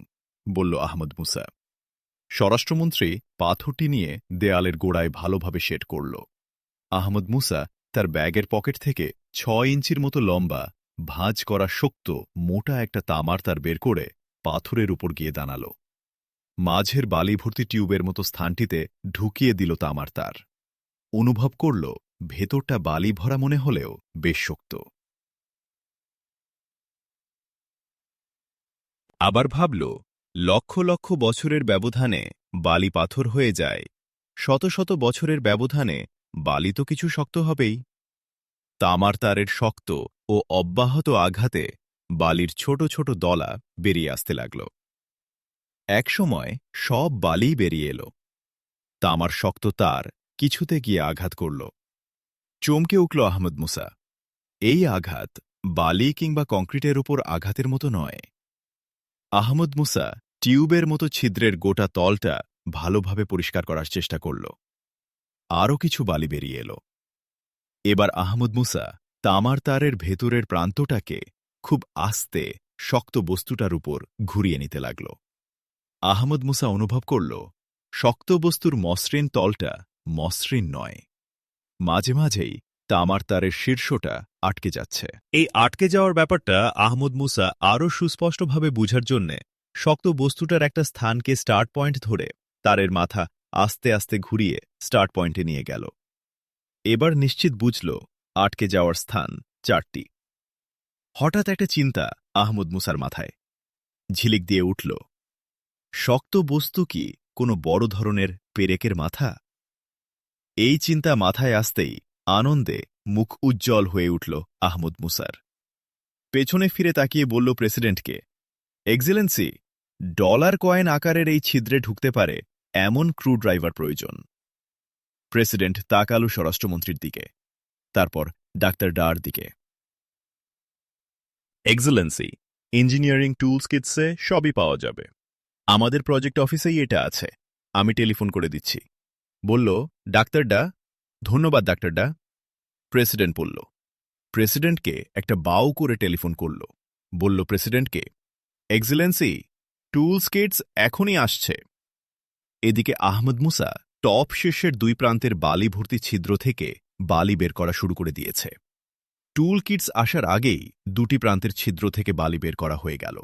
বলল আহমদ মুসা। স্বরাষ্ট্রমন্ত্রী পাথরটি নিয়ে দেয়ালের গোড়ায় ভালোভাবে সেট করল। আহমদ মুসা তার ব্যাগের পকেট থেকে 6 ইঞ্চির মতো লম্বা, ভাঁজ করা শক্ত মোটা একটা তামার তার বের করে পাথরের উপর গিয়ে দাঁড়াল। মাঝের বালি ভর্তি টিউবের মতো স্থানটিতে ঢুকিয়ে দিল তামার তার। অনুভব করল ভেতরটা বালি ভরা মনে হলেও বেশ শক্ত। আবার ভাবল, লক্ষ লক্ষ বছরের ব্যবধানে বালি পাথর হয়ে যায়, শত শত বছরের ব্যবধানে বালি তো কিছু শক্ত হবেই। তামার তারের শক্ত ও অব্যাহত আঘাতে বালির ছোট ছোট দলা বেরিয়ে আসতে লাগল। একসময় সব বালি বেরিয়ে এলো। তামার শক্ত তার কিছুতে গিয়ে আঘাত করল। চমকে উঠল আহমদ মুসা। এই আঘাত বালি কিংবা কংক্রিটের উপর আঘাতের মতো নয়। আহমদ মুসা টিউবের মতো ছিদ্রের গোটা তলটা ভালোভাবে পরিষ্কার করার চেষ্টা করল। আরও কিছু বালি বেরিয়ে এলো। এবার আহমদ মুসা তামার তারের ভেতরের প্রান্তটাকে খুব আস্তে শক্ত বস্তুটার উপর ঘুরিয়ে নিতে লাগল। আহমদ মুসা অনুভব করল শক্ত বস্তুর মসৃণ তলটা মসৃণ নয়। মাঝে মাঝেই তামার তারের শীর্ষটা আটকে যাচ্ছে। এই আটকে যাওয়ার ব্যাপারটা আহমদ মুসা আরও সুস্পষ্টভাবে বুঝার জন্যে শক্ত বস্তুটার একটা স্থানকে স্টার্ট পয়েন্ট ধরে তারের মাথা আস্তে আস্তে ঘুরিয়ে স্টার্ট পয়েন্টে নিয়ে গেল। এবার নিশ্চিত বুঝল আটকে যাওয়ার স্থান 4টি। হঠাৎ একটা চিন্তা আহমদ মুসার মাথায় ঝিলিক দিয়ে উঠল। শক্ত বস্তু কি কোনো বড় ধরনের পেরেকের মাথা? এই চিন্তা মাথায় আসতেই আনন্দে মুখ উজ্জ্বল হয়ে উঠল আহমদ মুসার। পেছনে ফিরে তাকিয়ে বলল প্রেসিডেন্টকে, এক্সিলেন্সি, $1 কয়েন আকারের এই ছিদ্রে ঢুকতে পারে এমন ক্রু ড্রাইভার প্রয়োজন। প্রেসিডেন্ট তাকালো স্বরাষ্ট্রমন্ত্রীর দিকে, তারপর ডাক্তার ডার দিকে। এক্সিলেন্সি, ইঞ্জিনিয়ারিং টুলস কিটসে সবই পাওয়া যাবে। আমাদের প্রজেক্ট অফিসেই এটা আছে, আমি টেলিফোন করে দিচ্ছি, বলল ডাক্তার ডা। ধন্যবাদ ডাক্তার ডা, প্রেসিডেন্ট বলল। প্রেসিডেন্টকে একটা বাউ করে টেলিফোন করল। বলল প্রেসিডেন্টকে, এক্সিলেন্সি, টুলস কিটস এখনই আসছে। এদিকে আহমদ মুসা টপ শীর্ষের 2 প্রান্তের বালি ভর্তি ছিদ্র থেকে বালি বের করা শুরু করে দিয়েছে। টুল কিটস আসার আগেই 2টি প্রান্তের ছিদ্র থেকে বালি বের করা হয়ে গেল।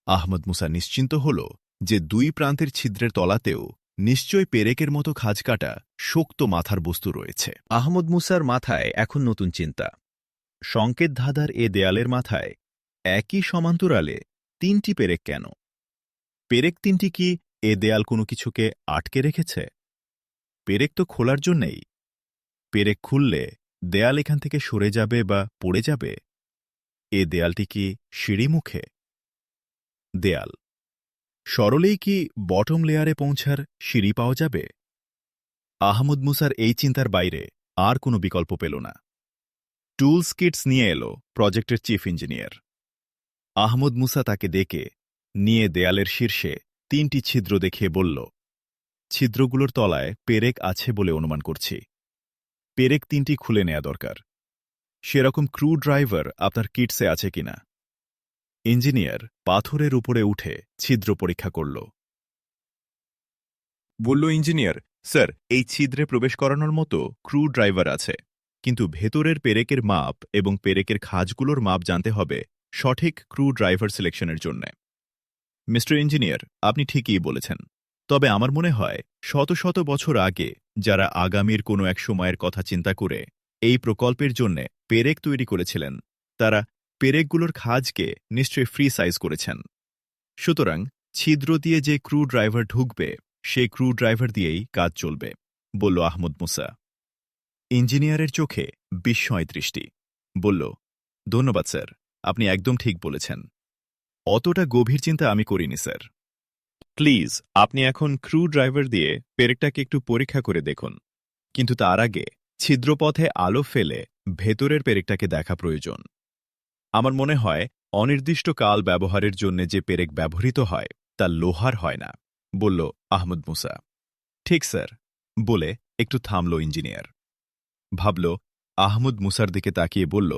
আহমদ মুসা নিশ্চিন্ত হল যে 2 প্রান্তের ছিদ্রের তলাতেও নিশ্চয় পেরেকের মতো খাঁজকাটা শক্ত মাথার বস্তু রয়েছে। আহমদ মুসার মাথায় এখন নতুন চিন্তা। সংকেত ধাঁধার এ দেয়ালের মাথায় একই সমান্তরালে 3টি পেরেক কেন? পেরেক 3টি কি এ দেয়াল কোনো কিছুকে আটকে রেখেছে? পেরেক তো খোলার জন্যেই, পেরেক খুললে দেয়াল এখান থেকে সরে যাবে বা পড়ে যাবে? এ দেয়ালটি কি সিঁড়ি মুখে? দেয়াল সরলেই কি বটম লেয়ারে পৌঁছার সিঁড়ি পাওয়া যাবে? আহমদ মুসার এই চিন্তার বাইরে আর কোনো বিকল্প পেল না। টুলস কিটস নিয়ে এলো প্রজেক্টের চিফ ইঞ্জিনিয়ার। আহমদ মুসা তাকে ডেকে নিয়ে দেয়ালের শীর্ষে 3টি ছিদ্র দেখিয়ে বলল, ছিদ্রগুলোর তলায় পেরেক আছে বলে অনুমান করছি। পেরেক 3টি খুলে নেয়া দরকার। সেরকম ক্রু ড্রাইভার আপনার কিটসে আছে কিনা? ইঞ্জিনিয়ার পাথরের উপরে উঠে ছিদ্র পরীক্ষা করল। বলল ইঞ্জিনিয়ার, স্যার, এই ছিদ্রে প্রবেশ করানোর মতো ক্রু ড্রাইভার আছে, কিন্তু ভেতরের পেরেকের মাপ এবং পেরেকের খাঁজগুলোর মাপ জানতে হবে সঠিক ক্রু ড্রাইভার সিলেকশনের জন্য। মিস্টার ইঞ্জিনিয়ার, আপনি ঠিকই বলেছেন, তবে আমার মনে হয় শত শত বছর আগে যারা আগামীর কোনো এক সময়ের কথা চিন্তা করে এই প্রকল্পের জন্য পেরেক তৈরি করেছিলেন, তারা পেরেকগুলোর খাঁজকে নিশ্চয়ই ফ্রি সাইজ করেছেন। সুতরাং ছিদ্র দিয়ে যে ক্রু ড্রাইভার ঢুকবে সেই ক্রু ড্রাইভার দিয়েই কাজ চলবে, বলল আহমদ মুসা। ইঞ্জিনিয়ারের চোখে বিস্ময় দৃষ্টি। বলল, ধন্যবাদ স্যার, আপনি একদম ঠিক বলেছেন। অতটা গভীর চিন্তা আমি করিনি স্যার। প্লিজ আপনি এখন ক্রু ড্রাইভার দিয়ে পেরেকটাকে একটু পরীক্ষা করে দেখুন, কিন্তু তার আগে ছিদ্রপথে আলো ফেলে ভেতরের পেরেকটাকে দেখা প্রয়োজন। আমার মনে হয় অনির্দিষ্ট কাল ব্যবহারের জন্য যে পেরেক ব্যবহৃত হয় তা লোহার হয় না, বলল আহমদ মুসা। ঠিক স্যার, বলে একটু থামল ইঞ্জিনিয়ার। ভাবল, আহমদ মুসার দিকে তাকিয়ে বলল,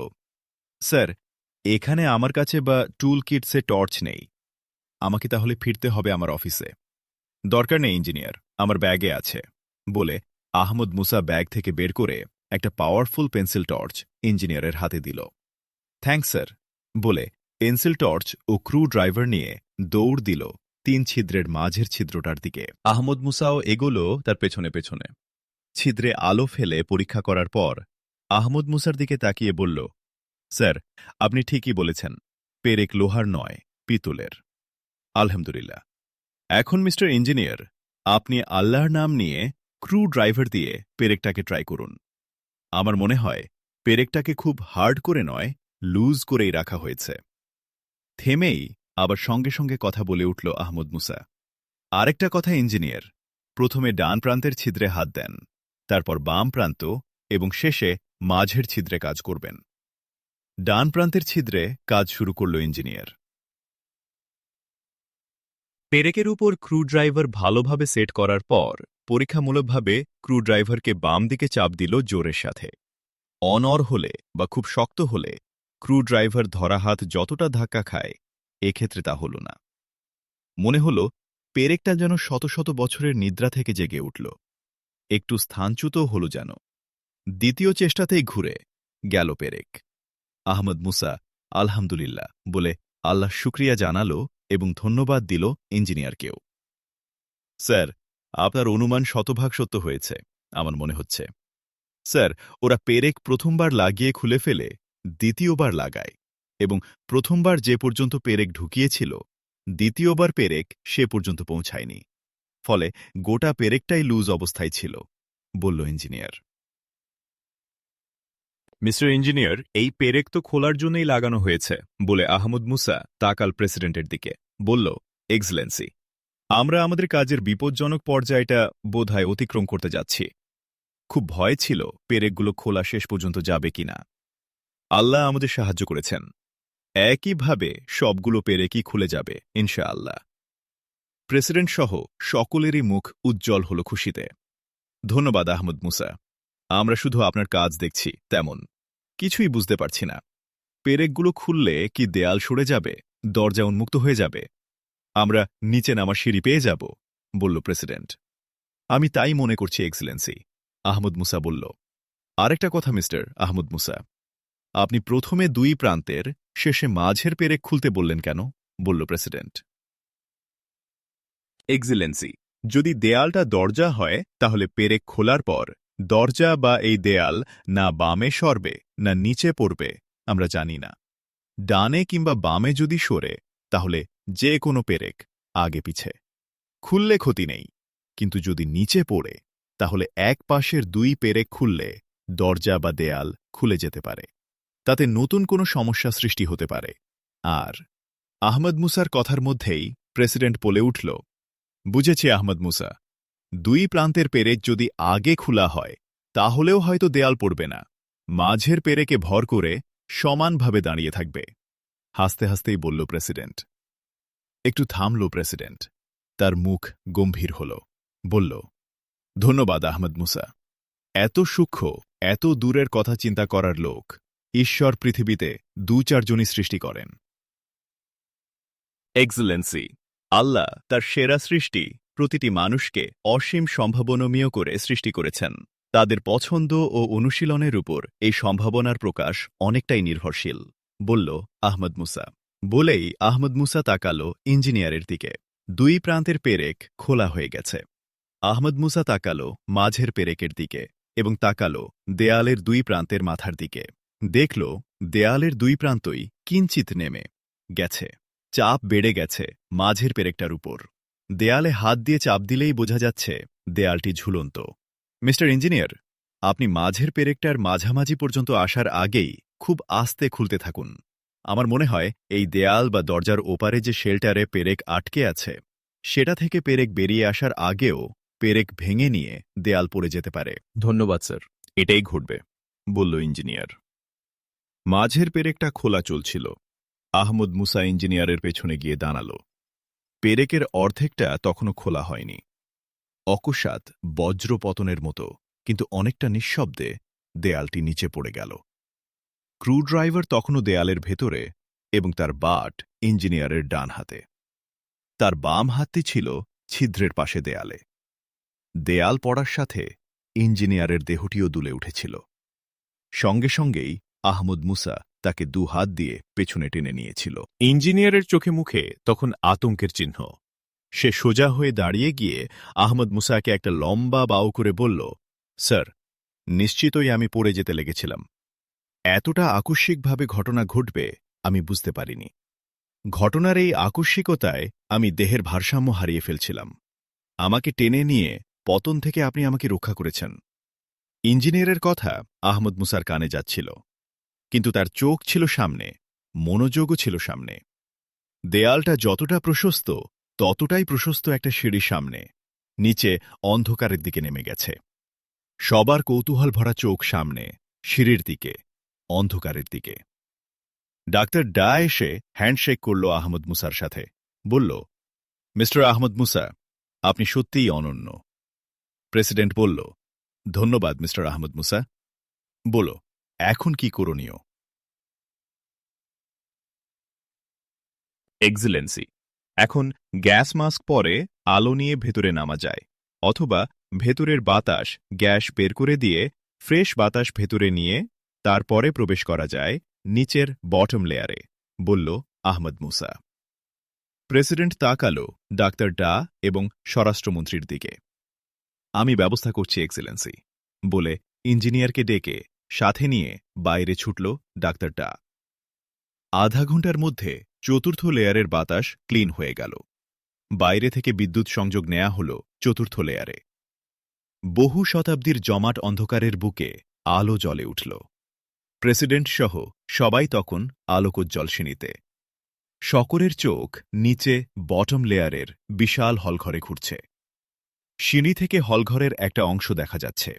স্যার, এখানে আমার কাছে বা টুল কিটসে টর্চ নেই। আমাকে তাহলে ফিরতে হবে আমার অফিসে। দরকার নেই ইঞ্জিনিয়ার, আমার ব্যাগে আছে, বলে আহমদ মুসা ব্যাগ থেকে বের করে একটা পাওয়ারফুল পেন্সিল টর্চ ইঞ্জিনিয়ারের হাতে দিল। থ্যাঙ্কস স্যার, বলে পেন্সিল টর্চ ও ক্রু ড্রাইভার নিয়ে দৌড় দিল 3 ছিদ্রের মাঝের ছিদ্রটার দিকে। আহমদ মুসাও এগোল তার পেছনে পেছনে। ছিদ্রে আলো ফেলে পরীক্ষা করার পর আহমদ মুসার দিকে তাকিয়ে বলল, স্যার, আপনি ঠিকই বলেছেন, পেরেক লোহার নয়, পিতলের। আলহামদুলিল্লাহ। এখন মিস্টার ইঞ্জিনিয়ার, আপনি আল্লাহর নাম নিয়ে ক্রু ড্রাইভার দিয়ে পেরেকটাকে ট্রাই করুন। আমার মনে হয় পেরেকটাকে খুব হার্ড করে নয়, লুজ করেই রাখা হয়েছে। থেমেই আবার সঙ্গে সঙ্গে কথা বলে উঠল আহমদ মুসা। আরেকটা কথা ইঞ্জিনিয়ার, প্রথমে ডান প্রান্তের ছিদ্রে হাত দেন, তারপর বাম প্রান্ত এবং শেষে মাঝের ছিদ্রে কাজ করবেন। ডান প্রান্তের ছিদ্রে কাজ শুরু করল ইঞ্জিনিয়ার। পেরেকের উপর ক্রু ড্রাইভার ভালোভাবে সেট করার পর পরীক্ষামূলকভাবে ক্রু ড্রাইভারকে বাম দিকে চাপ দিল জোরের সাথে। অনড় হলে বা খুব শক্ত হলে ক্রু ড্রাইভার ধরা হাত যতটা ধাক্কা খায়, এক্ষেত্রে তা হল না। মনে হল পেরেকটা যেন শত শত বছরের নিদ্রা থেকে জেগে উঠল, একটু স্থানচ্যুত হল যেন। দ্বিতীয় চেষ্টাতেই ঘুরে গেল পেরেক। আহমদ মুসা আলহামদুলিল্লাহ বলে আল্লাহ শুক্রিয়া জানালো এবং ধন্যবাদ দিল ইঞ্জিনিয়ারকেও। স্যার, আপনার অনুমান শতভাগ সত্য হয়েছে, আমার মনে হচ্ছে। স্যার, ওরা পেরেক প্রথমবার লাগিয়ে খুলে ফেলে দ্বিতীয়বার লাগায়, এবং প্রথমবার যে পর্যন্ত পেরেক ঢুকিয়েছিল দ্বিতীয়বার পেরেক সে পর্যন্ত পৌঁছায়নি, ফলে গোটা পেরেকটাই লুজ অবস্থায় ছিল, বলল ইঞ্জিনিয়ার। মিস্টার ইঞ্জিনিয়ার, এই পেরেক তো খোলার জন্যই লাগানো হয়েছে, বলে আহমদ মুসা তাকাল প্রেসিডেন্টের দিকে। বলল, এক্সেলেন্সি, আমরা আমাদের কাজের বিপজ্জনক পর্যায়টা বোধহয় অতিক্রম করতে যাচ্ছি। খুব ভয় ছিল পেরেকগুলো খোলা শেষ পর্যন্ত যাবে কিনা। আল্লাহ আমাদের সাহায্য করেছেন, একইভাবে সবগুলো পেরেকই খুলে যাবে ইনশাআল্লাহ। প্রেসিডেন্ট সহ সকলেরই মুখ উজ্জ্বল হল খুশিতে। ধন্যবাদ আহমদ মুসা, আমরা শুধু আপনার কাজ দেখছি, তেমন কিছুই বুঝতে পারছি না। পেরেকগুলো খুললে কি দেয়াল সরে যাবে, দরজা উন্মুক্ত হয়ে যাবে, আমরা নিচে নামার সিঁড়ি পেয়ে যাব, বলল প্রেসিডেন্ট। আমি তাই মনে করছি এক্সেলেন্সি, আহমদ মুসা বলল। আরেকটা কথা মিস্টার আহমদ মুসা, আপনি প্রথমে 2 প্রান্তের শেষে মাঝের পেরেক খুলতে বললেন কেন, বলল প্রেসিডেন্ট। এক্সেলেন্সি, যদি দেয়ালটা দরজা হয় তাহলে পেরেক খোলার পর দরজা বা এই দেয়াল না বামে সরবে না নিচে পড়বে আমরা জানি না। ডানে কিংবা বামে যদি সরে তাহলে যে কোনো পেরেক আগে পিছে খুললে ক্ষতি নেই, কিন্তু যদি নিচে পড়ে তাহলে এক পাশের 2 পেরেক খুললে দরজা বা দেয়াল খুলে যেতে পারে, তাতে নতুন কোনো সমস্যা সৃষ্টি হতে পারে। আর আহমদ মুসার কথার মধ্যেই প্রেসিডেন্ট বলে উঠল, বুঝেছি আহমদ মুসা, দুই প্রান্তের পেরেক যদি আগে খোলা হয় তাহলেও হয়তো দেয়াল পড়বে না, মাঝের পেরেকে ভর করে সমানভাবে দাঁড়িয়ে থাকবে। হাসতে হাসতেই বলল প্রেসিডেন্ট। একটু থামল প্রেসিডেন্ট, তার মুখ গম্ভীর হল, বলল, ধন্যবাদ আহমদ মুসা। এত সূক্ষ্ম, এত দূরের কথা চিন্তা করার লোক ঈশ্বর পৃথিবীতে ২-৪ জনই সৃষ্টি করেন। এক্সেলেন্সি, আল্লাহ তার সেরা সৃষ্টি প্রতিটি মানুষকে অসীম সম্ভাবনাময় করে সৃষ্টি করেছেন। তাদের পছন্দ ও অনুশীলনের উপর এই সম্ভাবনার প্রকাশ অনেকটাই নির্ভরশীল, বলল আহমদ মুসা। বলেই আহমদ মুসা তাকালো ইঞ্জিনিয়ারের দিকে। দুই প্রান্তের পেরেক খোলা হয়ে গেছে। আহমদ মুসা তাকালো মাঝের পেরেকের দিকে এবং তাকালো দেয়ালের দুই প্রান্তের মাথার দিকে। দেখল দেয়ালের দুই প্রান্তই কিঞ্চিত নেমে গেছে, চাপ বেড়ে গেছে মাঝের পেরেকটার উপর। দেয়ালে হাত দিয়ে চাপ দিলেই বোঝা যাচ্ছে দেয়ালটি ঝুলন্ত। মিস্টার ইঞ্জিনিয়ার, আপনি মাঝের পেরেকটার মাঝামাঝি পর্যন্ত আসার আগেই খুব আস্তে খুলতে থাকুন। আমার মনে হয় এই দেয়াল বা দরজার ওপারে যে শেল্টারে পেরেক আটকে আছে সেটা থেকে পেরেক বেরিয়ে আসার আগেও পেরেক ভেঙে নিয়ে দেয়াল পড়ে যেতে পারে। ধন্যবাদ স্যার, এটাই ঘটবে, বলল ইঞ্জিনিয়ার। মাঝের পেরেকটা খোলা চলছিল। আহমদ মুসা ইঞ্জিনিয়ারের পেছনে গিয়ে দাঁড়াল। পেরেকের অর্ধেকটা তখনও খোলা হয়নি। অকস্মাৎ বজ্রপতনের মতো কিন্তু অনেকটা নিঃশব্দে দেয়ালটি নিচে পড়ে গেল। ক্রুড্রাইভার তখনও দেয়ালের ভেতরে এবং তার বাট ইঞ্জিনিয়ারের ডান হাতে। তার বাম হাতটি ছিল ছিদ্রের পাশে দেয়ালে। দেয়াল পড়ার সাথে ইঞ্জিনিয়ারের দেহটিও দুলে উঠেছিল। সঙ্গে সঙ্গেই আহমদ মুসা তাকে দুহাত দিয়ে পেছনে টেনে নিয়েছিল। ইঞ্জিনিয়ারের চোখে মুখে তখন আতঙ্কের চিহ্ন। সে সোজা হয়ে দাঁড়িয়ে গিয়ে আহমদ মুসাকে একটা লম্বা বাউ করে বলল, স্যার, নিশ্চিতই আমি পড়ে যেতে লেগেছিলাম। এতটা আকস্মিকভাবে ঘটনা ঘটবে আমি বুঝতে পারিনি। ঘটনার এই আকস্মিকতায় আমি দেহের ভারসাম্য হারিয়ে ফেলছিলাম। আমাকে টেনে নিয়ে পতন থেকে আপনি আমাকে রক্ষা করেছেন। ইঞ্জিনিয়ারের কথা আহমদ মুসার কানে যাচ্ছিল, কিন্তু তার চোখ ছিল সামনে, মনোযোগও ছিল সামনে। দেয়ালটা যতটা প্রশস্ত ততটাই প্রশস্ত একটা সিঁড়ি সামনে, নিচে অন্ধকারের দিকে নেমে গেছে। সবার কৌতূহল ভরা চোখ সামনে, সিঁড়ির দিকে, অন্ধকারের দিকে। ডাক্তার ডা এসে হ্যান্ডশেক করল আহমদ মুসার সাথে, বলল, মিস্টার আহমদ মুসা, আপনি সত্যিই অনন্য। প্রেসিডেন্ট বলল, ধন্যবাদ মিস্টার আহমদ মুসা। বলো, এখন কি করণীয়? এক্সেলেন্সি, এখন গ্যাস মাস্ক পরে আলো নিয়ে ভেতরে নামা যায়, অথবা ভেতরের বাতাস গ্যাস বের করে দিয়ে ফ্রেশ বাতাস ভেতরে নিয়ে তারপরে প্রবেশ করা যায় নিচের বটম লেয়ারে, বলল আহমদ মুসা। প্রেসিডেন্ট তাকালো ডাক্তার ডা এবং স্বরাষ্ট্রমন্ত্রীর দিকে। আমি ব্যবস্থা করছি এক্সেলেন্সি, বলে ইঞ্জিনিয়ারকে ডেকে সাথে নিয়ে বাইরে ছুটল ডাক্তার ডা। আধা ঘন্টার মধ্যে চতুর্থ লেয়ারের বাতাস ক্লিন হয়ে গেল। বাইরে থেকে বিদ্যুৎ সংযোগ নেয়া হল চতুর্থ লেয়ারে। বহু শতাব্দীর জমাট অন্ধকারের বুকে আলো জ্বলে উঠল। প্রেসিডেন্ট সহ সবাই তখন আলোকোজ্জ্বল সিঁড়িতে। সকলের চোখ নিচে বটম লেয়ারের বিশাল হলঘরে ঘুরছে। সিঁড়ি থেকে হলঘরের একটা অংশ দেখা যাচ্ছে।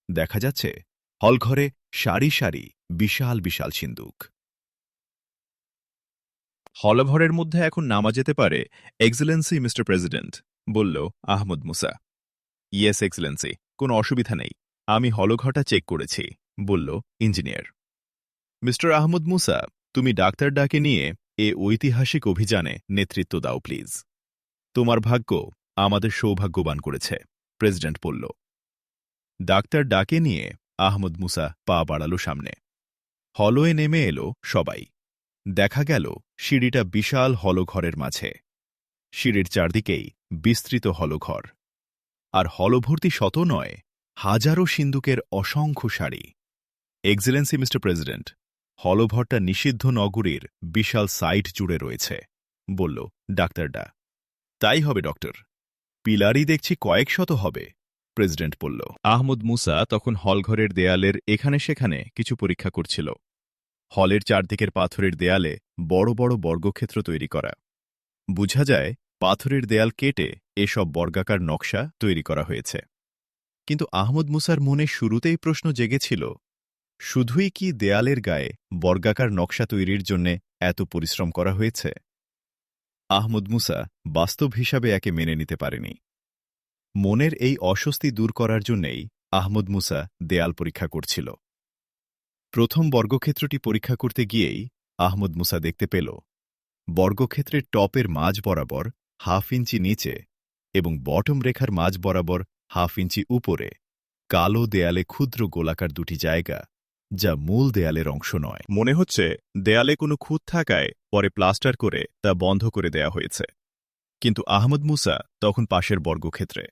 দেখা যাচ্ছে হলঘরে সারি সারি বিশাল বিশাল সিন্দুক। হলঘরের মধ্যে এখন নামা যেতে পারে এক্সেলেন্সি মিস্টার প্রেসিডেন্ট, বলল আহমদ মুসা। ইয়েস এক্সেলেন্সি, কোনো অসুবিধা নেই, আমি হলঘরটা চেক করেছি, বলল ইঞ্জিনিয়ার। মিস্টার আহমদ মুসা, তুমি ডাক্তার ডাকে নিয়ে এ ঐতিহাসিক অভিযানে নেতৃত্ব দাও প্লিজ। তোমার ভাগ্য আমাদের সৌভাগ্যবান করেছে, প্রেসিডেন্ট বলল। ডাক্তার ডাকে নিয়ে আহমদ মুসা পা বাড়াল সামনে। হলওয়ে নেমে এলো সবাই। দেখা গেল সিঁড়িটা বিশাল হলঘরের মাঝে। সিঁড়ির চারদিকেই বিস্তৃত হলঘর, আর হলভর্তি শত নয় হাজারো সিন্দুকের অসংখ্য সারি। এক্সেলেন্সি মিস্টার প্রেসিডেন্ট, হলঘরটা নিষিদ্ধ নগরীর বিশাল সাইট জুড়ে রয়েছে, বলল ডাক্তার ডা। তাই হবে ডক্টর, পিলারই দেখছি কয়েক শত হবে। প্রেসিডেন্ট বলল। আহমদ মুসা তখন হলঘরের দেয়ালের এখানে সেখানে কিছু পরীক্ষা করছিল। হলের চারদিকের পাথরের দেয়ালে বড় বড় বর্গক্ষেত্র তৈরি করা। বুঝা যায় পাথরের দেয়াল কেটে এসব বর্গাকার নকশা তৈরি করা হয়েছে। কিন্তু আহমদ মুসার মনে শুরুতেই প্রশ্ন জেগেছিল, শুধুই কি দেয়ালের গায়ে বর্গাকার নকশা তৈরির জন্যে এত পরিশ্রম করা হয়েছে? আহমদ মুসা বাস্তব হিসাবে একে মেনে নিতে পারেনি। মনের এই অস্বস্তি দূর করার জন্যেই আহমদ মুসা দেয়াল পরীক্ষা করছিল। প্রথম বর্গক্ষেত্রটি পরীক্ষা করতে গিয়েই আহমদ মুসা দেখতে পেল বর্গক্ষেত্রের টপের মাঝ বরাবর হাফ ইঞ্চি নিচে এবং বটম রেখার মাঝ বরাবর হাফ ইঞ্চি উপরে কালো দেয়ালে ক্ষুদ্র গোলাকার দুটি জায়গা, যা মূল দেয়ালের অংশ নয়। মনে হচ্ছে দেয়ালে কোনো খুঁত থাকায় পরে প্লাস্টার করে তা বন্ধ করে দেয়া হয়েছে। কিন্তু আহমদ মুসা তখন পাশের বর্গক্ষেত্রে।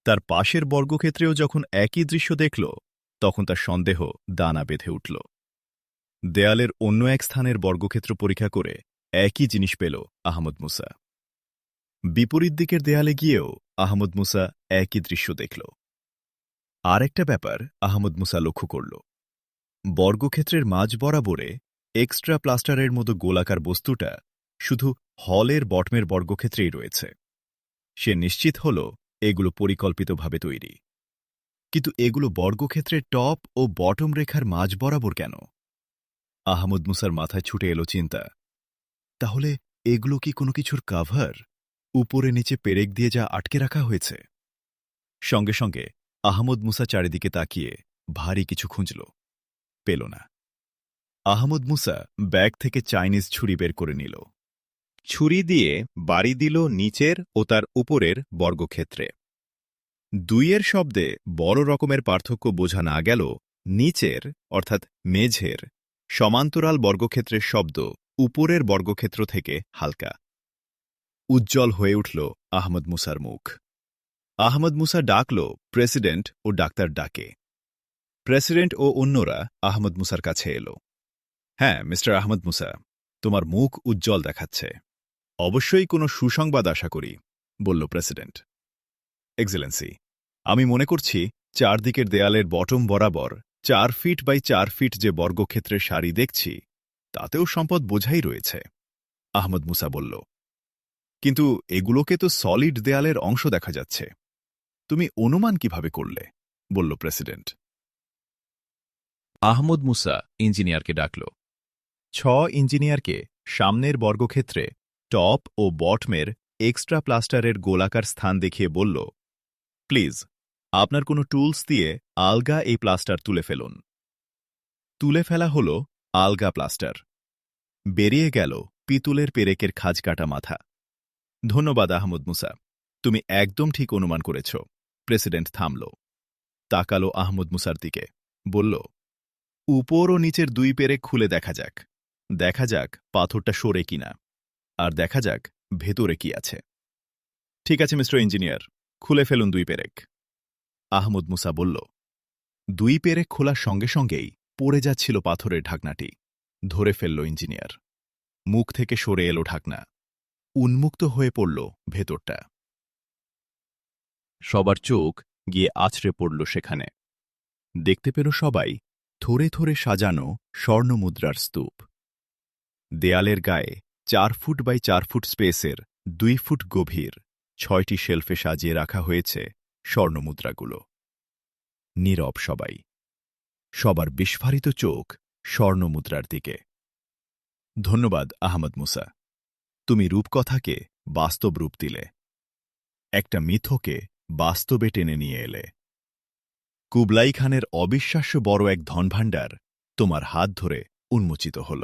তার পাশের বর্গক্ষেত্রেও যখন একই দৃশ্য দেখল, তখন তার সন্দেহ দানা বেঁধে উঠল। দেয়ালের অন্য এক স্থানের বর্গক্ষেত্র পরীক্ষা করে একই জিনিস পেল আহমদ মুসা। বিপরীত দিকের দেয়ালে গিয়েও আহমদ মুসা একই দৃশ্য দেখল। আর একটা ব্যাপার আহমদ মুসা লক্ষ্য করল, বর্গক্ষেত্রের মাঝ বরাবরে এক্সট্রা প্লাস্টারের মতো গোলাকার বস্তুটা শুধু হলের বটমের বর্গক্ষেত্রেই রয়েছে। সে নিশ্চিত হল এগুলো পরিকল্পিতভাবে তৈরি। কিন্তু এগুলো বর্গক্ষেত্রের টপ ও বটম রেখার মাঝ বরাবর কেন? আহমদ মুসার মাথায় ছুটে এলো চিন্তা, তাহলে এগুলো কি কোনো কিছুর কাভার? উপরে নিচে পেরেক দিয়ে যা আটকে রাখা হয়েছে? সঙ্গে সঙ্গে আহমদ মুসা চারিদিকে তাকিয়ে ভারী কিছু খুঁজল, পেল না। আহমদ মুসা ব্যাগ থেকে চাইনিজ ছুরি বের করে নিল। ছুরি দিয়ে বাড়ি দিল নিচের ও তার উপরের বর্গক্ষেত্রে। দুইয়ের শব্দে বড় রকমের পার্থক্য বোঝা না গেল নিচের অর্থাৎ মেঝের সমান্তরাল বর্গক্ষেত্রের শব্দ উপরের বর্গক্ষেত্র থেকে হালকা। উজ্জ্বল হয়ে উঠল আহমদ মুসার মুখ। আহমদ মুসা ডাকল প্রেসিডেন্ট ও ডাক্তার ডাকে। প্রেসিডেন্ট ও অন্যরা আহমদ মুসার কাছে এলো। হ্যাঁ, মিস্টার আহমদ মুসা, তোমার মুখ উজ্জ্বল দেখাচ্ছে। অবশ্যই কোনো সুসংবাদ আশা করি, বলল প্রেসিডেন্ট। এক্সেলেন্সি, আমি মনে করছি চারদিকের দেয়ালের বটম বরাবর 4 ফিট বাই 4 ফিট যে বর্গক্ষেত্রের সারি দেখছি, তাতেও সম্পদ বোঝাই রয়েছে, আহমদ মুসা বলল। কিন্তু এগুলোকে তো সলিড দেয়ালের অংশ দেখা যাচ্ছে, তুমি অনুমান কিভাবে করলে? বলল প্রেসিডেন্ট। আহমদ মুসা ইঞ্জিনিয়ারকে ডাকল। 6 ইঞ্জিনিয়ারকে সামনের বর্গক্ষেত্রে টপ ও বটমের এক্সট্রা প্লাস্টারের গোলাকার স্থান দেখিয়ে বলল, প্লিজ আপনার কোনো টুলস দিয়ে আলগা এই প্লাস্টার তুলে ফেলুন। তুলে ফেলা হল আলগা প্লাস্টার। বেরিয়ে গেল পিতুলের পেরেকের খাঁজ কাটা মাথা। ধন্যবাদ আহমদ মুসা, তুমি একদম ঠিক অনুমান করেছ। প্রেসিডেন্ট থামল, তাকালো আহমদ মুসার দিকে, বলল, উপর ও নিচের 2 পেরেক খুলে দেখা যাক। দেখা যাক পাথরটা সরে কিনা, আর দেখা যাক ভেতরে কি আছে। ঠিক আছে মিস্টার ইঞ্জিনিয়ার, খুলে ফেলুন 2 পেরেক, আহমদ মুসা বলল। 2 পেরেক খোলার সঙ্গে সঙ্গেই পড়ে যাচ্ছিল পাথরের ঢাকনাটি। ধরে ফেলল ইঞ্জিনিয়ার। মুখ থেকে সরে এলো ঢাকনা। উন্মুক্ত হয়ে পড়ল ভেতরটা। সবার চোখ গিয়ে আছড়ে পড়ল সেখানে। দেখতে পেল সবাই থরে থরে সাজানো স্বর্ণমুদ্রার স্তূপ। দেয়ালের গায়ে 4 ফুট বাই 4 ফুট স্পেসের 2 ফুট গভীর 6টি শেলফে সাজিয়ে রাখা হয়েছে স্বর্ণমুদ্রাগুলো। নীরব সবাই। সবার বিস্ফারিত চোখ স্বর্ণমুদ্রার দিকে। ধন্যবাদ আহমদ মুসা, তুমি রূপকথাকে বাস্তব রূপ দিলে। একটা মিথকে বাস্তবে টেনে নিয়ে এলে। কুবলাই খানের অবিশ্বাস্য বড় এক ধনভাণ্ডার তোমার হাত ধরে উন্মোচিত হল।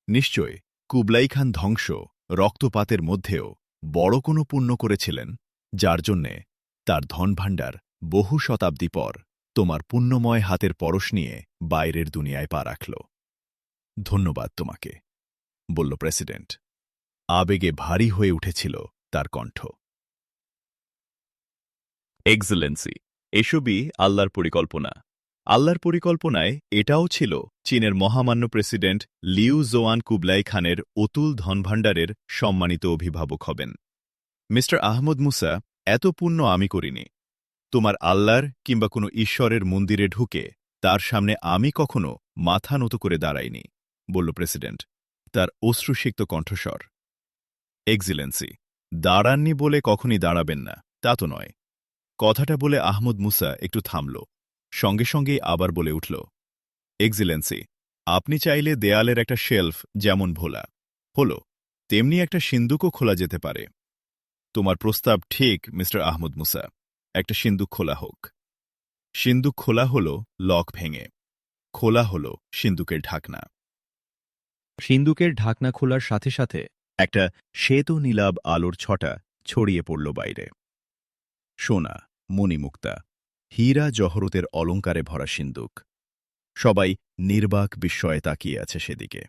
নিশ্চয় কুবলাই খান ধ্বংস রক্তপাতের মধ্যেও বড় কোনো পুণ্য করেছিলেন, যার জন্যে তার ধনভাণ্ডার বহু শতাব্দী পর তোমার পুণ্যময় হাতের পরশ নিয়ে বাইরের দুনিয়ায় পা রাখল। ধন্যবাদ তোমাকে, বলল প্রেসিডেন্ট। আবেগে ভারী হয়ে উঠেছিল তার কণ্ঠ। এক্সেলেন্সি, এসবই আল্লাহর পরিকল্পনা। আল্লাহর পরিকল্পনায় এটাও ছিল চীনের মহামান্য প্রেসিডেন্ট লিউ জোয়ান কুবলাই খানের অতুল ধনভাণ্ডারের সম্মানিত অভিভাবক হবেন। মিস্টার আহমদ মুসা, এত পুণ্য আমি করিনি। তোমার আল্লাহর কিংবা কোনো ঈশ্বরের মন্দিরে ঢুকে তার সামনে আমি কখনো মাথা নত করে দাঁড়াইনি, বলল প্রেসিডেন্ট, তার অশ্রুসিক্ত কণ্ঠস্বর। এক্সিলেন্সি, দাঁড়াননি বলে কখনই দাঁড়াবেন না, তা তো নয়। কথাটা বলে আহমদ মুসা একটু থামল, সঙ্গে সঙ্গেই আবার বলে উঠল, এক্সিলেন্সি, আপনি চাইলে দেয়ালের একটা শেলফ যেমন ভোলা হল, তেমনি একটা সিন্দুকও খোলা যেতে পারে। তোমার প্রস্তাব ঠিক, মিস্টার আহমদ মুসা, একটা সিন্দুক খোলা হোক। সিন্দুক খোলা হল লক ভেঙে, খোলা হল সিন্দুকের ঢাকনা। সিন্দুকের ঢাকনা খোলার সাথে সাথে একটা শ্বেত নীলাভ আলোর ছটা ছড়িয়ে পড়ল বাইরে। সোনা, মণিমুক্তা, হীরা জহরতের অলঙ্কারে ভরা সিন্দুক। সবাই নির্বাক বিস্ময়ে তাকিয়ে আছে সেদিকে।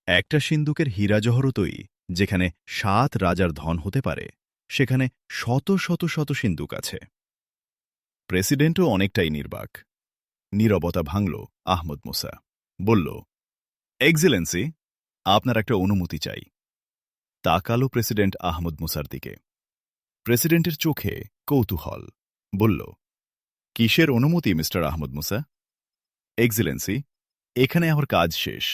একটা সিন্দুকের হীরা জহরতই যেখানে 7 রাজার ধন হতে পারে, সেখানে শত শত শত সিন্দুক আছে। প্রেসিডেন্টও অনেকটাই নির্বাক। নীরবতা ভাঙল আহমদ মুসা, বলল, এক্সিলেন্সি, আপনার একটা অনুমতি চাই। তাকালো প্রেসিডেন্ট আহমদ মুসার দিকে। প্রেসিডেন্টের চোখে কৌতূহল, বলল, কিসের অনুমতি মিস্টার আহমদ মুসা? এক্সিলেন্সি, এখানে আমার কাজ শেষ।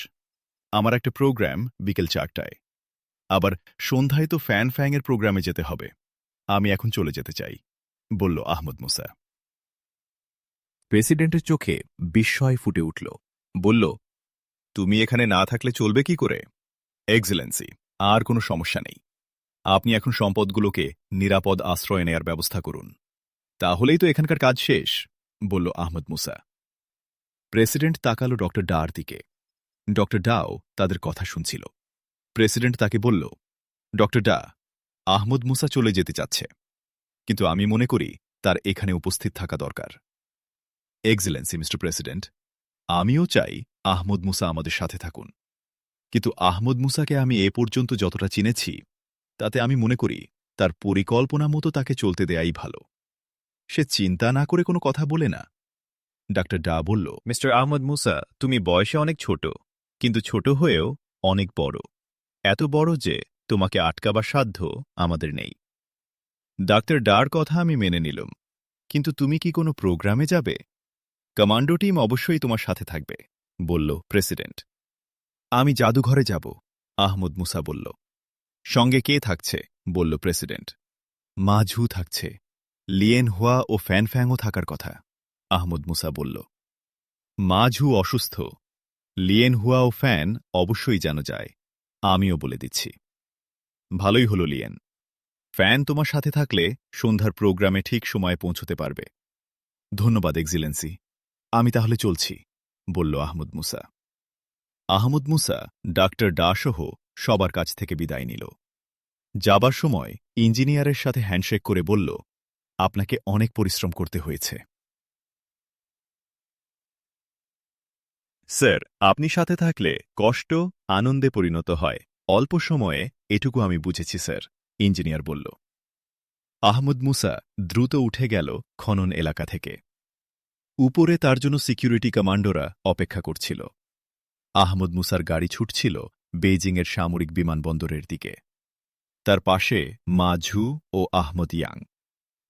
আমার একটা প্রোগ্রাম বিকেল 4টায়, আবার সন্ধ্যায় তো ফ্যান ফ্যাংয়ের প্রোগ্রামে যেতে হবে। আমি এখন চলে যেতে চাই, বলল আহমদ মুসা। প্রেসিডেন্টের চোখে বিস্ময় ফুটে উঠল, বলল, তুমি এখানে না থাকলে চলবে কি করে? এক্সিলেন্সি, আর কোনো সমস্যা নেই। আপনি এখন সম্পদগুলোকে নিরাপদ আশ্রয় নেয়ার ব্যবস্থা করুন। তাহলেই তো এখানকার কাজ শেষ, বলল আহমদ মুসা। প্রেসিডেন্ট তাকালো ডক্টর ডার দিকে। ডক্টর ডাও তাদের কথা শুনছিল। প্রেসিডেন্ট তাকে বলল, ডক্টর ডা, আহমদ মুসা চলে যেতে চাচ্ছে, কিন্তু আমি মনে করি তার এখানে উপস্থিত থাকা দরকার। এক্সিলেন্সি, মিস্টার প্রেসিডেন্ট, আমিও চাই আহমদ মুসা আমাদের সাথে থাকুন, কিন্তু আহমদ মুসাকে আমি এ পর্যন্ত যতটা চিনেছি তাতে আমি মনে করি তার পরিকল্পনা মতো তাকে চলতে দেয়াই ভালো। সে চিন্তা না করে কোনো কথা বলে না। ডাক্তার ডা বলল, মিস্টার আহমদ মুসা, তুমি বয়সে অনেক ছোট, কিন্তু ছোট হয়েও অনেক বড়, এত বড় যে তোমাকে আটকাবার সাধ্য আমাদের নেই। ডাক্তার ডার কথা আমি মেনে নিলাম, কিন্তু তুমি কি কোনো প্রোগ্রামে যাবে? কমান্ডো টিম অবশ্যই তোমার সাথে থাকবে, বলল প্রেসিডেন্ট। আমি জাদুঘরে যাব, আহমদ মুসা বলল। সঙ্গে কে থাকছে? বলল প্রেসিডেন্ট। মাঝু থাকছে, লিয়েন হুয়া ও ফ্যান ফ্যাংও থাকার কথা, আহমদ মুসা বলল। মাঝু অসুস্থ, লিয়েন হুয়া ও ফ্যান অবশ্যই যেন যায়, আমিও বলে দিচ্ছি। ভালোই হল লিয়েন, ফ্যান তোমার সাথে থাকলে সন্ধ্যার প্রোগ্রামে ঠিক সময়ে পৌঁছতে পারবে। ধন্যবাদ এক্সিলেন্সি, আমি তাহলে চলছি, বলল আহমদ মুসা। আহমদ মুসা ডাক্তার ডা সহ সবার কাছ থেকে বিদায় নিল। যাবার সময় ইঞ্জিনিয়ারের সাথে হ্যান্ডশেক করে বলল, আপনাকে অনেক পরিশ্রম করতে হয়েছে। স্যার, আপনি সাথে থাকলে কষ্ট আনন্দে পরিণত হয়। অল্প সময়ে এটুকু আমি বুঝেছি স্যার, ইঞ্জিনিয়ার বলল। আহমদ মুসা দ্রুত উঠে গেল খনন এলাকা থেকে। উপরে তার জন্য সিকিউরিটি কমান্ডোরা অপেক্ষা করছিল। আহমদ মুসার গাড়ি ছুটছিল বেইজিংয়ের সামরিক বিমানবন্দরের দিকে। তার পাশে মাঝু ও আহমদ ইয়াং,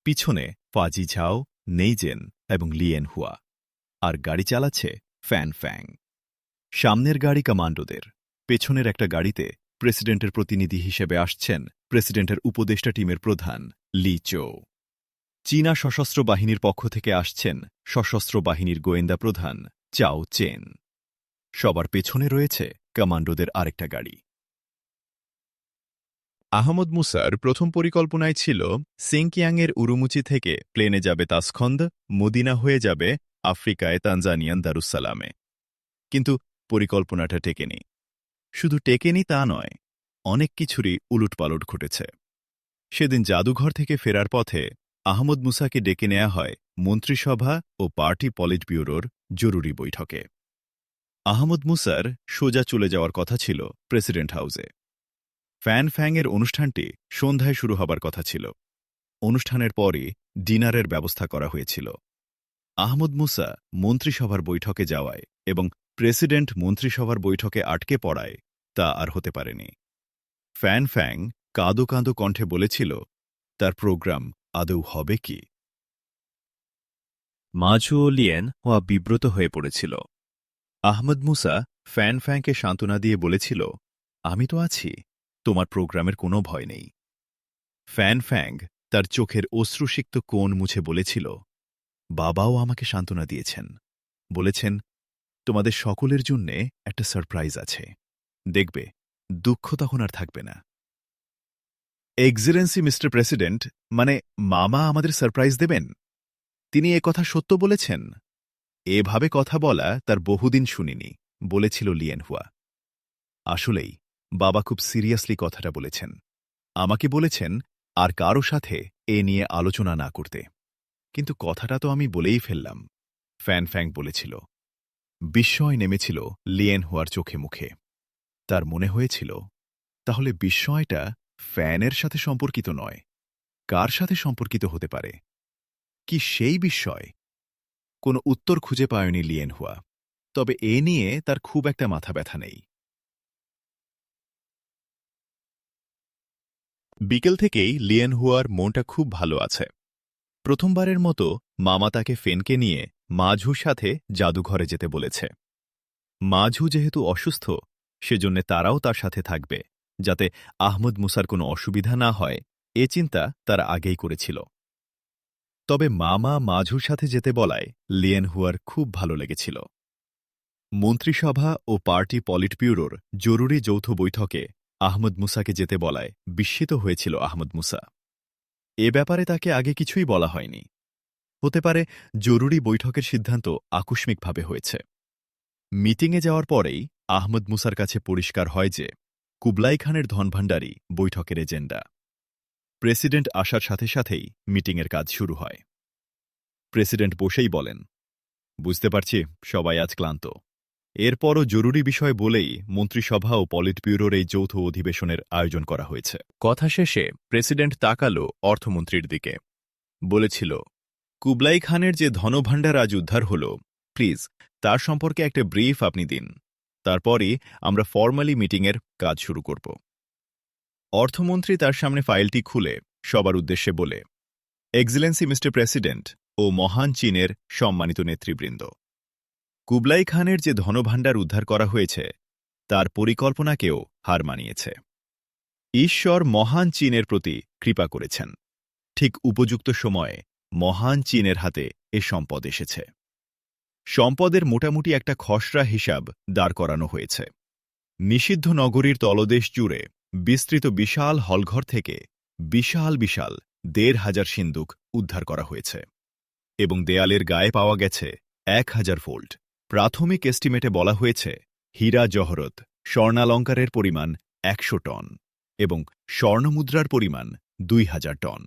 পিছনে ফাজি ঝাও, নেইজেন এবং লিয়েন হুয়া, আর গাড়ি চালাচ্ছে ফ্যান ফ্যাং। সামনের গাড়ি কমান্ডোদের, পেছনের একটা গাড়িতে প্রেসিডেন্টের প্রতিনিধি হিসেবে আসছেন প্রেসিডেন্টের উপদেষ্টা টিমের প্রধান লি চো। চীনা সশস্ত্র বাহিনীর পক্ষ থেকে আসছেন সশস্ত্র বাহিনীর গোয়েন্দা প্রধান চাও চেন। সবার পেছনে রয়েছে কমান্ডোদের আরেকটা গাড়ি। আহমদ মুসার প্রথম পরিকল্পনায় ছিল সিংকিয়াংয়ের উরুমুচি থেকে প্লেনে যাবে তাসখন্দ, মদিনা হয়ে যাবে আফ্রিকায় তানজানিয়ান দারুসালামে। কিন্তু পরিকল্পনাটা টেকেনি। শুধু টেকেনি তা নয়, অনেক কিছুরই উলটপালট ঘটেছে। সেদিন জাদুঘর থেকে ফেরার পথে আহমদ মুসাকে ডেকে নেওয়া হয় মন্ত্রিসভা ও পার্টি পলিট ব্যুরোর জরুরি বৈঠকে। আহমদ মুসার সোজা চলে যাওয়ার কথা ছিল প্রেসিডেন্ট হাউসে। ফ্যান ফ্যাংয়ের অনুষ্ঠানটি সন্ধ্যায় শুরু হবার কথা ছিল। অনুষ্ঠানের পরই ডিনারের ব্যবস্থা করা হয়েছিল। আহমদ মুসা মন্ত্রিসভার বৈঠকে যাওয়ায় এবং প্রেসিডেন্ট মন্ত্রিসভার বৈঠকে আটকে পড়ায় তা আর হতে পারেনি। ফ্যান ফ্যাং কাঁদো কাঁদো কণ্ঠে বলেছিল, তার প্রোগ্রাম আদৌ হবে কি? মাজু ও লিয়েন হওয়া বিব্রত হয়ে পড়েছিল। আহমদ মুসা ফ্যানকে সান্ত্বনা দিয়ে বলেছিল, আমি তো আছি, তোমার প্রোগ্রামের কোনো ভয় নেই। ফ্যাং তার চোখের অশ্রুসিক্ত কোণ মুছে বলেছিল, বাবাও আমাকে সান্ত্বনা দিয়েছেন, বলেছেন তোমাদের সকলের জন্যে একটা সারপ্রাইজ আছে, দেখবে দুঃখ তখন আর থাকবে না। এক্সেলেন্সি মিস্টার প্রেসিডেন্ট, মানে মামা আমাদের সারপ্রাইজ দেবেন? তিনি কথা সত্য বলেছেন? এভাবে কথা বলা তার বহুদিন শুনিনি, বলেছিল লিয়েন হুয়া। আসলেই বাবা খুব সিরিয়াসলি কথাটা বলেছেন। আমাকে বলেছেন আর কারো সাথে এ নিয়ে আলোচনা না করতে। কিন্তু কথাটা তো আমি বলেই ফেললাম, ফ্যাং বলেছিল। বিস্ময় নেমেছিল লিয়েন হুয়ার চোখে মুখে। তার মনে হয়েছিল, তাহলে বিস্ময়টা ফ্যানের সাথে সম্পর্কিত নয়, কার সাথে সম্পর্কিত হতে পারে? কি সেই বিস্ময়? কোনো উত্তর খুঁজে পায়নি লিয়েন হুয়া, তবে এ নিয়ে তার খুব একটা মাথা ব্যথা নেই। বিকেল থেকেই লিয়েন হুয়ার মনটা খুব ভালো আছে। প্রথমবারের মতো মামা তাকে ফেনকে নিয়ে মাঝুর সাথে জাদুঘরে যেতে বলেছে। মাঝু যেহেতু অসুস্থ, সেজন্য তারাও তার সাথে থাকবে, যাতে আহমদ মুসার কোনো অসুবিধা না হয়, এ চিন্তা তারা আগেই করেছিল। তবে মামা মাঝুর সাথে যেতে বলায় লিয়েন হুয়ার খুব ভালো লেগেছিল। মন্ত্রিসভা ও পার্টি পলিট ব্যুরোর জরুরি যৌথ বৈঠকে আহমদ মুসাকে যেতে বলায় বিস্মিত হয়েছিল আহমদ মুসা। এ ব্যাপারে তাকে আগে কিছুই বলা হয়নি। হতে পারে জরুরি বৈঠকের সিদ্ধান্ত আকস্মিকভাবে হয়েছে। মিটিংয়ে যাওয়ার পরেই আহমদ মুসার কাছে পরিষ্কার হয় যে কুবলাই খানের ধনভাণ্ডারী বৈঠকের এজেন্ডা। প্রেসিডেন্ট আসার সাথে সাথেই মিটিংয়ের কাজ শুরু হয়। প্রেসিডেন্ট বসেই বলেন, বুঝতে পারছি সবাই আজ ক্লান্ত। এরপরও জরুরি বিষয় বলেই মন্ত্রিসভা ও পলিট ব্যুরোর এই যৌথ অধিবেশনের আয়োজন করা হয়েছে। কথা শেষে প্রেসিডেন্ট তাকালো অর্থমন্ত্রীর দিকে, বলেছিল, কুবলাই খানের যে ধনভাণ্ডার আজ উদ্ধার হল, প্লিজ তার সম্পর্কে একটা ব্রিফ আপনি দিন। তারপরই আমরা ফর্মালি মিটিংয়ের কাজ শুরু করব। অর্থমন্ত্রী তার সামনে ফাইলটি খুলে সবার উদ্দেশ্যে বলে, এক্সেলেন্সি মিস্টার প্রেসিডেন্ট ও মহান চীনের সম্মানিত নেতৃবৃন্দ, কুবলাই খানের যে ধনভাণ্ডার উদ্ধার করা হয়েছে তার পরিকল্পনাকেও হার মানিয়েছে। ঈশ্বর মহান চীনের প্রতি কৃপা করেছেন। ঠিক উপযুক্ত সময়ে মহান চীনের হাতে এ সম্পদ এসেছে। সম্পদের মোটামুটি একটা খসড়া হিসাব দাঁড় করানো হয়েছে। নিষিদ্ধ নগরীর তলদেশ জুড়ে বিস্তৃত বিশাল হলঘর থেকে বিশাল ১,৫০০ সিন্দুক উদ্ধার করা হয়েছে এবং দেয়ালের গায়ে পাওয়া গেছে ১,০০০ ভোল্ট। প্রাথমিক এস্টিমেটে বলা হয়েছে হীরা জহরত, স্বর্ণালঙ্কারের পরিমাণ ১০০ টন এবং স্বর্ণমুদ্রার পরিমাণ ২,০০০ টন।